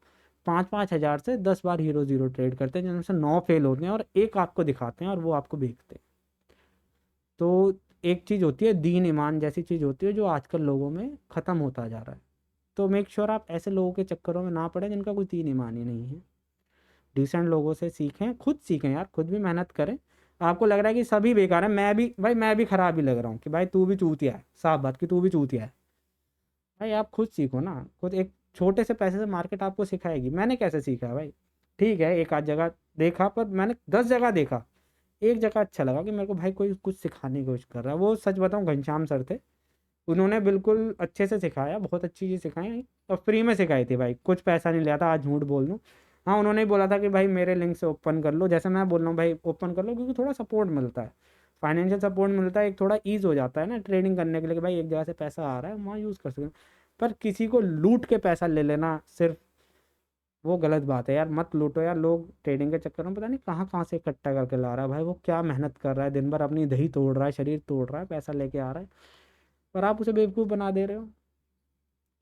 5-5 हज़ार से 10 बार हीरो ज़ीरो ट्रेड करते हैं, जिनमें से 9 फेल होते हैं और एक आपको दिखाते हैं और वो आपको बेचते हैं। तो एक चीज़ होती है दीन ईमान जैसी चीज़ होती है, जो आजकल लोगों में ख़त्म होता जा रहा है। तो मेक श्योर आप ऐसे लोगों के चक्करों में ना पड़े जिनका कोई दीन ईमान ही नहीं है। डिसेंट लोगों से सीखें, खुद सीखें यार, खुद भी मेहनत करें। आपको लग रहा है कि सभी बेकार है, मैं भी भाई, मैं भी खराब ही लग रहा हूँ कि भाई तू भी चूतिया है, साफ बात कि तू भी चूतिया है। भाई आप खुद सीखो ना, खुद एक छोटे से पैसे से मार्केट आपको सिखाएगी। मैंने कैसे सीखा है भाई, ठीक है एक आध जगह देखा, पर मैंने 10 जगह देखा, एक जगह अच्छा लगा कि मेरे को भाई कोई कुछ सिखाने की कोशिश कर रहा है। वो सच बताऊँ घनश्याम सर थे, उन्होंने बिल्कुल अच्छे से सिखाया, बहुत अच्छी चीज़ सिखाई, और फ्री में सिखाई थी भाई, कुछ पैसा नहीं लिया था, आज झूठ बोल दूँ। हाँ उन्होंने ही बोला था कि भाई मेरे लिंक से ओपन कर लो, जैसे मैं बोल रहा हूँ भाई ओपन कर लो, क्योंकि थोड़ा सपोर्ट मिलता है, फाइनेंशियल सपोर्ट मिलता है, एक थोड़ा ईज हो जाता है ना ट्रेडिंग करने के लिए, कि भाई एक जगह से पैसा आ रहा है वहाँ यूज़ कर सकते हैं। पर किसी को लूट के पैसा ले लेना सिर्फ, वो गलत बात है यार, मत लूटो यार। लोग ट्रेडिंग के चक्कर में पता नहीं कहाँ कहाँ से इकट्ठा करके ला रहा है भाई, वो क्या मेहनत कर रहा है, दिन भर अपनी दही तोड़ रहा है, शरीर तोड़ रहा है, पैसा लेके आ रहा है, पर आप उसे बेवकूफ़ बना दे रहे हो,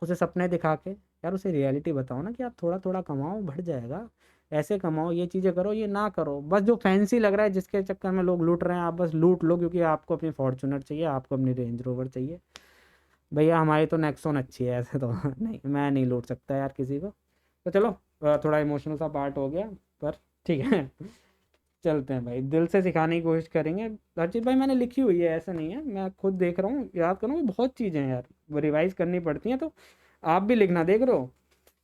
उसे सपने दिखा के। यार उसे रियलिटी बताओ ना कि आप थोड़ा थोड़ा कमाओ, बढ़ जाएगा, ऐसे कमाओ, ये चीज़ें करो, ये ना करो। बस जो फैंसी लग रहा है जिसके चक्कर में लोग लूट रहे हैं, आप बस लूट लो, क्योंकि आपको अपनी फॉर्चूनर चाहिए, आपको अपनी रेंज रोवर चाहिए। भैया हमारी तो नेक्सॉन अच्छी है ऐसे तो नहीं, मैं नहीं लूट सकता यार किसी को। तो चलो, थोड़ा इमोशनल सा पार्ट हो गया, पर ठीक है चलते हैं भाई, दिल से सिखाने की कोशिश करेंगे। हर चीज़ भाई मैंने लिखी हुई है, ऐसा नहीं है, मैं खुद देख रहा हूँ, याद करूँगा, बहुत चीज़ें हैं यार, वो रिवाइज करनी पड़ती हैं। तो आप भी लिखना, देख रहे हो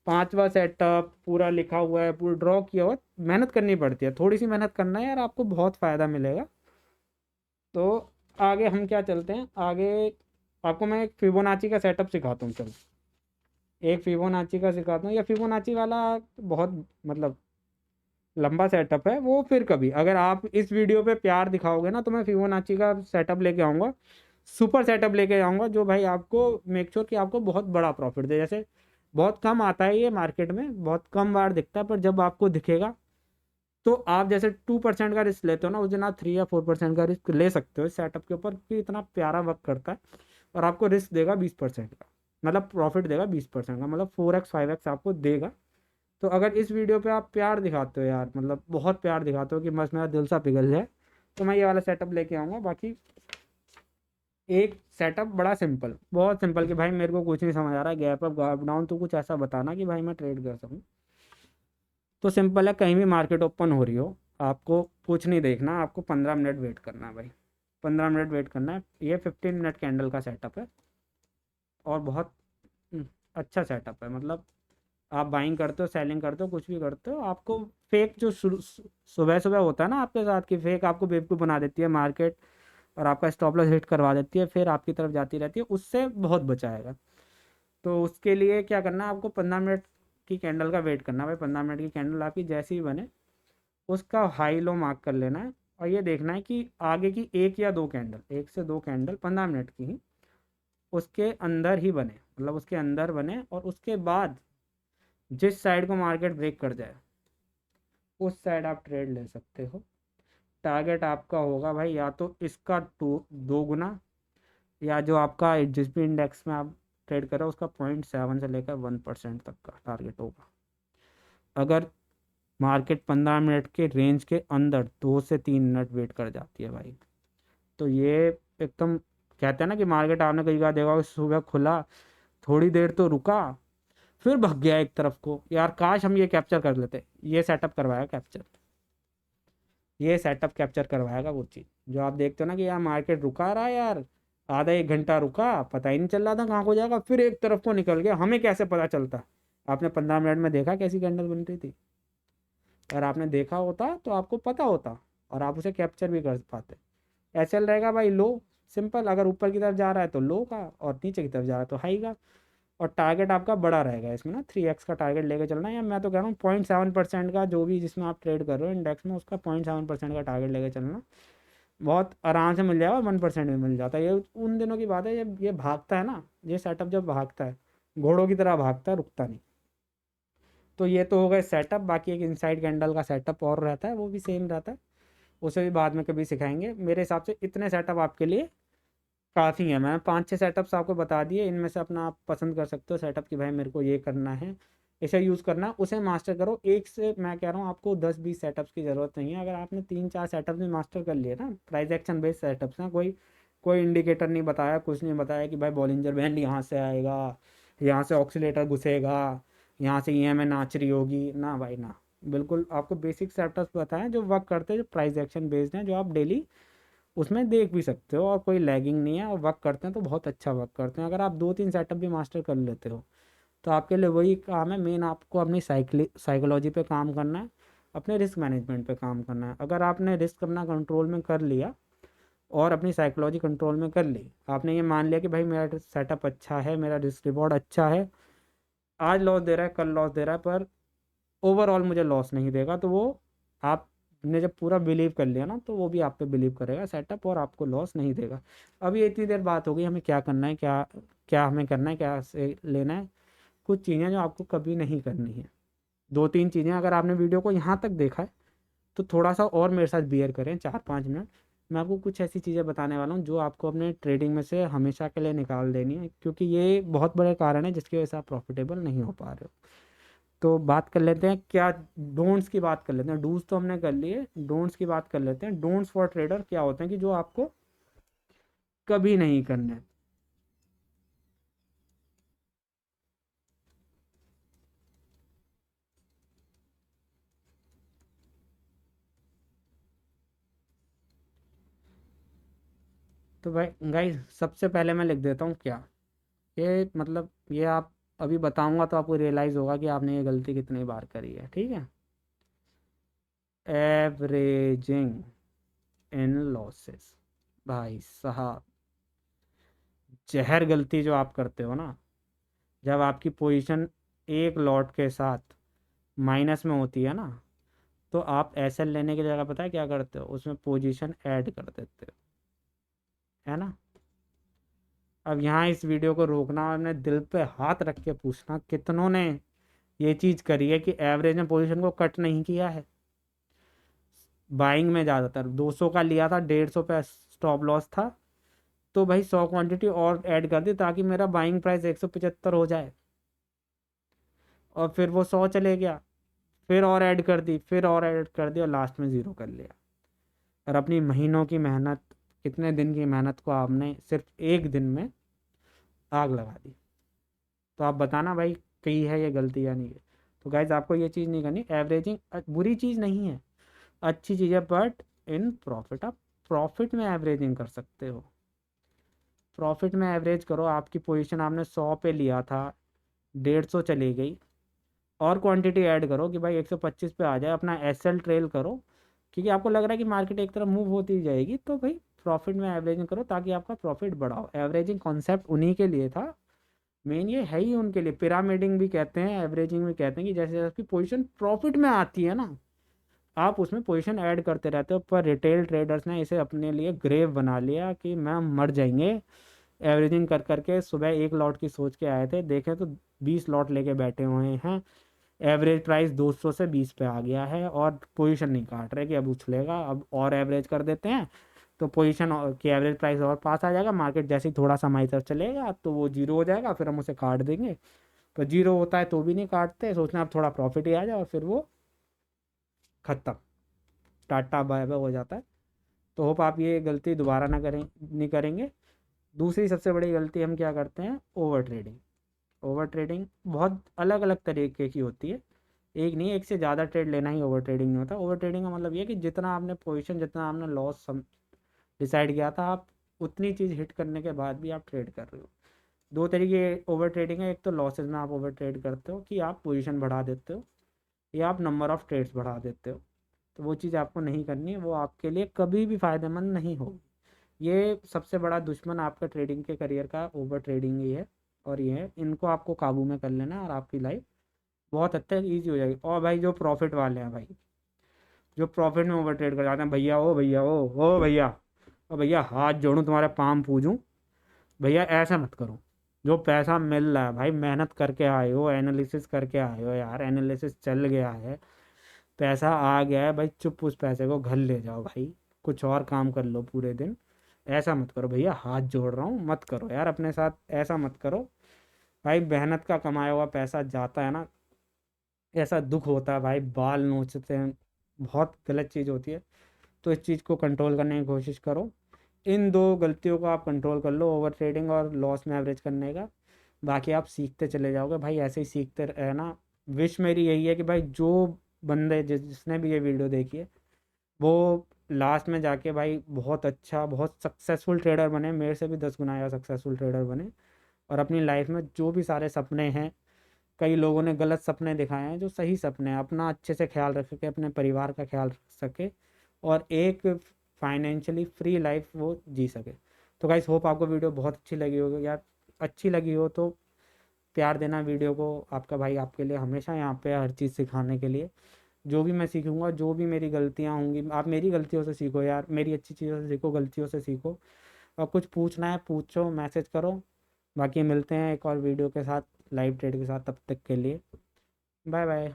5वां सेटअप पूरा लिखा हुआ है, पूरा ड्रॉ किया हुआ है, मेहनत करनी पड़ती है, थोड़ी सी मेहनत करना है यार, आपको बहुत फ़ायदा मिलेगा। तो आगे हम क्या चलते हैं आगे, आपको मैं एक फिबोनाची का सेटअप सिखाता हूँ, चलो एक फिबोनाची का सिखाता हूँ। या फिबोनाची वाला बहुत मतलब लंबा सेटअप है, वो फिर कभी अगर आप इस वीडियो पे प्यार दिखाओगे ना, तो मैं फिबोनाची का सेटअप लेके आऊँगा, सुपर सेटअप लेके आऊँगा, जो भाई आपको मेक श्योर कि आपको बहुत बड़ा प्रॉफिट दे। जैसे बहुत कम आता है ये मार्केट में, बहुत कम बार दिखता है, पर जब आपको दिखेगा तो आप जैसे 2% का रिस्क लेते हो ना, उस दिन आप 3 या 4% का रिस्क ले सकते हो इस सेटअप के ऊपर, कि इतना प्यारा वर्क करता है, और आपको रिस्क देगा 20% का, मतलब प्रॉफिट देगा 20% का, मतलब 4x 5x आपको देगा तो अगर इस वीडियो पे आप प्यार दिखाते हो यार, मतलब बहुत प्यार दिखाते हो कि बस मेरा दिल सा पिघल जाए, तो मैं ये वाला सेटअप लेके आऊँगा। बाकी एक सेटअप बड़ा सिंपल, बहुत सिंपल, कि भाई मेरे को कुछ नहीं समझ आ रहा है, गैप अप गैप डाउन, तो कुछ ऐसा बताना कि भाई मैं ट्रेड कर सकूँ। तो सिंपल है, कहीं भी मार्केट ओपन हो रही हो, आपको कुछ नहीं देखना, आपको 15 मिनट वेट करना है भाई। 15 मिनट वेट करना है। ये 15 मिनट कैंडल का सेटअप है और बहुत अच्छा सेटअप है। मतलब आप बाइंग करते हो, सेलिंग करते हो, कुछ भी करते हो, आपको फेक जो सुबह सुबह होता है ना आपके साथ, कि फेक आपको बेवकूफ़ बना देती है मार्केट और आपका स्टॉप लॉस हिट करवा देती है, फिर आपकी तरफ जाती रहती है, उससे बहुत बचाएगा। तो उसके लिए क्या करना है, आपको 15 मिनट की कैंडल का वेट करना है भाई। 15 मिनट की कैंडल आपकी जैसी ही बने, उसका हाई लो मार्क कर लेना है और ये देखना है कि आगे की एक या दो कैंडल, एक से दो कैंडल 15 मिनट की ही उसके अंदर ही बने, मतलब उसके अंदर बने, और उसके बाद जिस साइड को मार्केट ब्रेक कर जाए उस साइड आप ट्रेड ले सकते हो। टारगेट आपका होगा भाई या तो इसका दो गुना, या जो आपका जिस भी इंडेक्स में आप ट्रेड कर रहे हो उसका 0.7 से लेकर 1% तक का टारगेट होगा। अगर मार्केट 15 मिनट के रेंज के अंदर 2 से 3 मिनट वेट कर जाती है भाई, तो ये एकदम, कहते हैं ना कि मार्केट आपने कई बार देखा होगा, सुबह खुला, थोड़ी देर तो रुका, फिर भग गया एक तरफ को, यार काश हम ये कैप्चर कर लेते। ये सेटअप करवाया कैप्चर, ये सेटअप कैप्चर करवाएगा वो चीज़ जो आप देखते हो ना, कि यार मार्केट रुका रहा है यार, आधा एक घंटा रुका, पता ही नहीं चल रहा था कहाँ को जाएगा, फिर एक तरफ को निकल गया, हमें कैसे पता चलता। आपने 15 मिनट में देखा कैसी कैंडल बन रही थी? अगर आपने देखा होता तो आपको पता होता और आप उसे कैप्चर भी कर पाते। ऐसे रहेगा भाई लो, सिंपल, अगर ऊपर की तरफ जा रहा है तो लो का, और नीचे की तरफ जा रहा है तो हाई का। और टारगेट आपका बड़ा रहेगा इसमें ना, 3x का टारगेट लेके चलना है, या मैं तो कह रहा हूँ 0.7% का, जो भी जिसमें आप ट्रेड कर रहे हो इंडेक्स में, उसका 0.7% का टारगेट लेके चलना। बहुत आराम से मिल जाएगा, 1% में मिल जाता है। ये उन दिनों की बात है जब ये भागता है ना, ये सेटअप जब भागता है, घोड़ों की तरह भागता है, रुकता नहीं। तो ये तो हो गए सेटअप। बाकी एक इनसाइड कैंडल का सेटअप और रहता है, वो भी सेम रहता है, उसे भी बाद में कभी सिखाएंगे। मेरे हिसाब से इतने सेटअप आपके लिए काफ़ी है। मैं 5-6 सेटअप्स आपको बता दिए, इनमें से अपना आप पसंद कर सकते हो सेटअप, कि भाई मेरे को ये करना है, इसे यूज़ करना है, उसे मास्टर करो। एक से मैं कह रहा हूँ आपको 10-20 सेटअप्स की ज़रूरत नहीं है। अगर आपने 3-4 सेटअप भी मास्टर कर लिए ना, प्राइस एक्शन बेस्ड सेटअप्स हैं, कोई कोई इंडिकेटर नहीं बताया, कुछ नहीं बताया कि भाई बॉलिंजर बैंड यहाँ से आएगा, यहाँ से ऑक्सीलेटर घुसेगा, यहाँ से ईएमए नाच रही होगी, ना भाई ना। बिल्कुल आपको बेसिक सेटअप्स बताएं जो वर्क करते हैं, जो प्राइस एक्शन बेस्ड हैं, जो आप डेली उसमें देख भी सकते हो, और कोई लैगिंग नहीं है, और वर्क करते हैं तो बहुत अच्छा वर्क करते हैं। अगर आप 2-3 सेटअप भी मास्टर कर लेते हो तो आपके लिए वही काम है मेन, आपको अपनी साइकोलॉजी पे काम करना है, अपने रिस्क मैनेजमेंट पे काम करना है। अगर आपने रिस्क अपना कंट्रोल में कर लिया और अपनी साइकोलॉजी कंट्रोल में कर ली, आपने ये मान लिया कि भाई मेरा सेटअप अच्छा है, मेरा रिस्क रिवॉर्ड अच्छा है, आज लॉस दे रहा है, कल लॉस दे रहा है, पर ओवरऑल मुझे लॉस नहीं देगा, तो वो आपने जब पूरा बिलीव कर लिया ना, तो वो भी आप पे बिलीव करेगा सेटअप, और आपको लॉस नहीं देगा। अभी इतनी देर बात हो गई हमें क्या करना है, क्या क्या हमें करना है, क्या से लेना है। कुछ चीज़ें जो आपको कभी नहीं करनी है, 2-3 चीज़ें। अगर आपने वीडियो को यहाँ तक देखा है तो थोड़ा सा और मेरे साथ बियर करें, 4-5 मिनट। मैं आपको कुछ ऐसी चीज़ें बताने वाला हूँ जो आपको अपने ट्रेडिंग में से हमेशा के लिए निकाल देनी है, क्योंकि ये बहुत बड़े कारण है जिसकी वजह से आप प्रॉफिटेबल नहीं हो पा रहे हो। तो बात कर लेते हैं क्या, डोंट्स की बात कर लेते हैं। डूज तो हमने कर लिए, डोंट्स की बात कर लेते हैं। डोंट्स फॉर ट्रेडर क्या होते हैं, कि जो आपको कभी नहीं करना है। तो भाई गाइस, सबसे पहले मैं लिख देता हूँ क्या, ये मतलब ये आप अभी बताऊंगा तो आपको रियलाइज़ होगा कि आपने ये गलती कितनी बार करी है, ठीक है। एवरेजिंग इन लॉसेस, भाई साहब, जहर गलती जो आप करते हो ना, जब आपकी पोजीशन एक लॉट के साथ माइनस में होती है ना, तो आप एसएल लेने की जगह पता है क्या करते हो, उसमें पोजीशन ऐड कर देते हो, है ना। अब यहाँ इस वीडियो को रोकना और अपने दिल पे हाथ रख के पूछना, कितनों ने ये चीज़ करी है कि एवरेज में पोजीशन को कट नहीं किया है। बाइंग में ज़्यादातर 200 का लिया था, 150 पे स्टॉप लॉस था, तो भाई 100 क्वांटिटी और ऐड कर दी ताकि मेरा बाइंग प्राइस 175 हो जाए, और फिर वो 100 चले गया, फिर और ऐड कर दी, फिर और ऐड कर दी और लास्ट में ज़ीरो कर लिया। और अपनी महीनों की मेहनत, कितने दिन की मेहनत को आपने सिर्फ एक दिन में आग लगा दी। तो आप बताना भाई, कही है ये गलती या नहीं है। तो गाइज आपको ये चीज़ नहीं करनी। एवरेजिंग बुरी चीज़ नहीं है, अच्छी चीज़ है, बट इन प्रॉफिट आप प्रॉफिट में एवरेजिंग कर सकते हो। प्रॉफिट में एवरेज करो। आपकी पोजीशन आपने 100 पे लिया था, 150 चली गई, और क्वांटिटी ऐड करो कि भाई 125 पे आ जाए, अपना एसएल ट्रेल करो, क्योंकि आपको लग रहा है कि मार्केट एक तरफ मूव होती जाएगी, तो भाई प्रॉफिट में एवरेजिंग करो ताकि आपका प्रॉफिट बढ़ाओ। एवरेजिंग कॉन्सेप्ट उन्हीं के लिए था, मेन ये है ही उनके लिए। पिरामिडिंग भी कहते हैं, एवरेजिंग भी कहते हैं कि जैसे आपकी पोजीशन प्रॉफिट में आती है ना, आप उसमें पोजीशन ऐड करते रहते हो। पर रिटेल ट्रेडर्स ने इसे अपने लिए ग्रेव बना लिया कि मैं मर जाएंगे एवरेजिंग कर करके। सुबह एक लॉट की सोच के आए थे, देखें तो 20 लॉट लेके बैठे हुए हैं। एवरेज प्राइस 200 से 20 पे आ गया है और पोजीशन नहीं काट रहे कि अब उछलेगा, अब और एवरेज कर देते हैं तो पोजीशन की एवरेज प्राइस और पास आ जाएगा। मार्केट जैसे ही थोड़ा सा हमारी तरफ चलेगा तो वो जीरो हो जाएगा, फिर हम उसे काट देंगे। पर जीरो होता है तो भी नहीं काटते, सोचना अब थोड़ा प्रॉफिट ही आ जाए और फिर वो खत्म, टाटा बाय बाय हो जाता है। तो होप आप ये गलती दोबारा ना करें, नहीं करेंगे। दूसरी सबसे बड़ी गलती हम क्या करते हैं, ओवर ट्रेडिंग। ओवर ट्रेडिंग बहुत अलग अलग तरीके की होती है, एक नहीं, एक से ज़्यादा ट्रेड लेना ही ओवर ट्रेडिंग नहीं होता। ओवर ट्रेडिंग का मतलब ये है कि जितना आपने पोजीशन, जितना आपने लॉस डिसाइड किया था, आप उतनी चीज़ हिट करने के बाद भी आप ट्रेड कर रहे हो। दो तरीके ओवर ट्रेडिंग है, एक तो लॉसेज में आप ओवर ट्रेड करते हो कि आप पोजीशन बढ़ा देते हो, या आप नंबर ऑफ ट्रेड्स बढ़ा देते हो। तो वो चीज़ आपको नहीं करनी है, वो आपके लिए कभी भी फ़ायदेमंद नहीं होगी। ये सबसे बड़ा दुश्मन आपका ट्रेडिंग के करियर का ओवर ट्रेडिंग ही है। और ये है, इनको आपको काबू में कर लेना है और आपकी लाइफ बहुत हद तक ईजी हो जाएगी। और भाई जो प्रॉफिट वाले हैं भाई, जो प्रॉफिट में ओवर ट्रेड कर जाते हैं, भैया ओ भैया ओ भैया, ओ भैया हाथ जोड़ूं तुम्हारे पाम पूजूं, भैया ऐसा मत करो। जो पैसा मिल रहा है भाई, मेहनत करके आए हो, एनालिसिस करके आए हो यार, एनालिसिस चल गया है, पैसा आ गया है भाई, चुप उस पैसे को घर ले जाओ भाई, कुछ और काम कर लो पूरे दिन। ऐसा मत करो भैया, हाथ जोड़ रहा हूँ, मत करो यार अपने साथ, ऐसा मत करो भाई। मेहनत का कमाया हुआ पैसा जाता है ना, ऐसा दुख होता है भाई, बाल नोचते हैं, बहुत गलत चीज़ होती है। तो इस चीज़ को कंट्रोल करने की कोशिश करो। इन दो गलतियों को आप कंट्रोल कर लो, ओवर ट्रेडिंग और लॉस में एवरेज करने का। बाकी आप सीखते चले जाओगे भाई, ऐसे ही सीखते रहना। विश मेरी यही है कि भाई जो बंदे जिसने भी ये वीडियो देखी है, वो लास्ट में जाके भाई बहुत अच्छा, बहुत सक्सेसफुल ट्रेडर बने, मेरे से भी 10 गुना या सक्सेसफुल ट्रेडर बने। और अपनी लाइफ में जो भी सारे सपने हैं, कई लोगों ने गलत सपने दिखाए हैं, जो सही सपने हैं, अपना अच्छे से ख्याल रख सके, अपने परिवार का ख्याल रख सके, और एक फाइनेंशियली फ्री लाइफ वो जी सके। तो गाइस होप आपको वीडियो बहुत अच्छी लगी होगी यार। अच्छी लगी हो तो प्यार देना वीडियो को। आपका भाई आपके लिए हमेशा यहाँ पे है, हर चीज़ सिखाने के लिए। जो भी मैं सीखूंगा, जो भी मेरी गलतियाँ होंगी, आप मेरी गलतियों से सीखो यार, मेरी अच्छी चीज़ों से सीखो, गलतियों से सीखो। और कुछ पूछना है पूछो, मैसेज करो। बाकी मिलते हैं एक और वीडियो के साथ, लाइव ट्रेड के साथ। तब तक के लिए बाय बाय।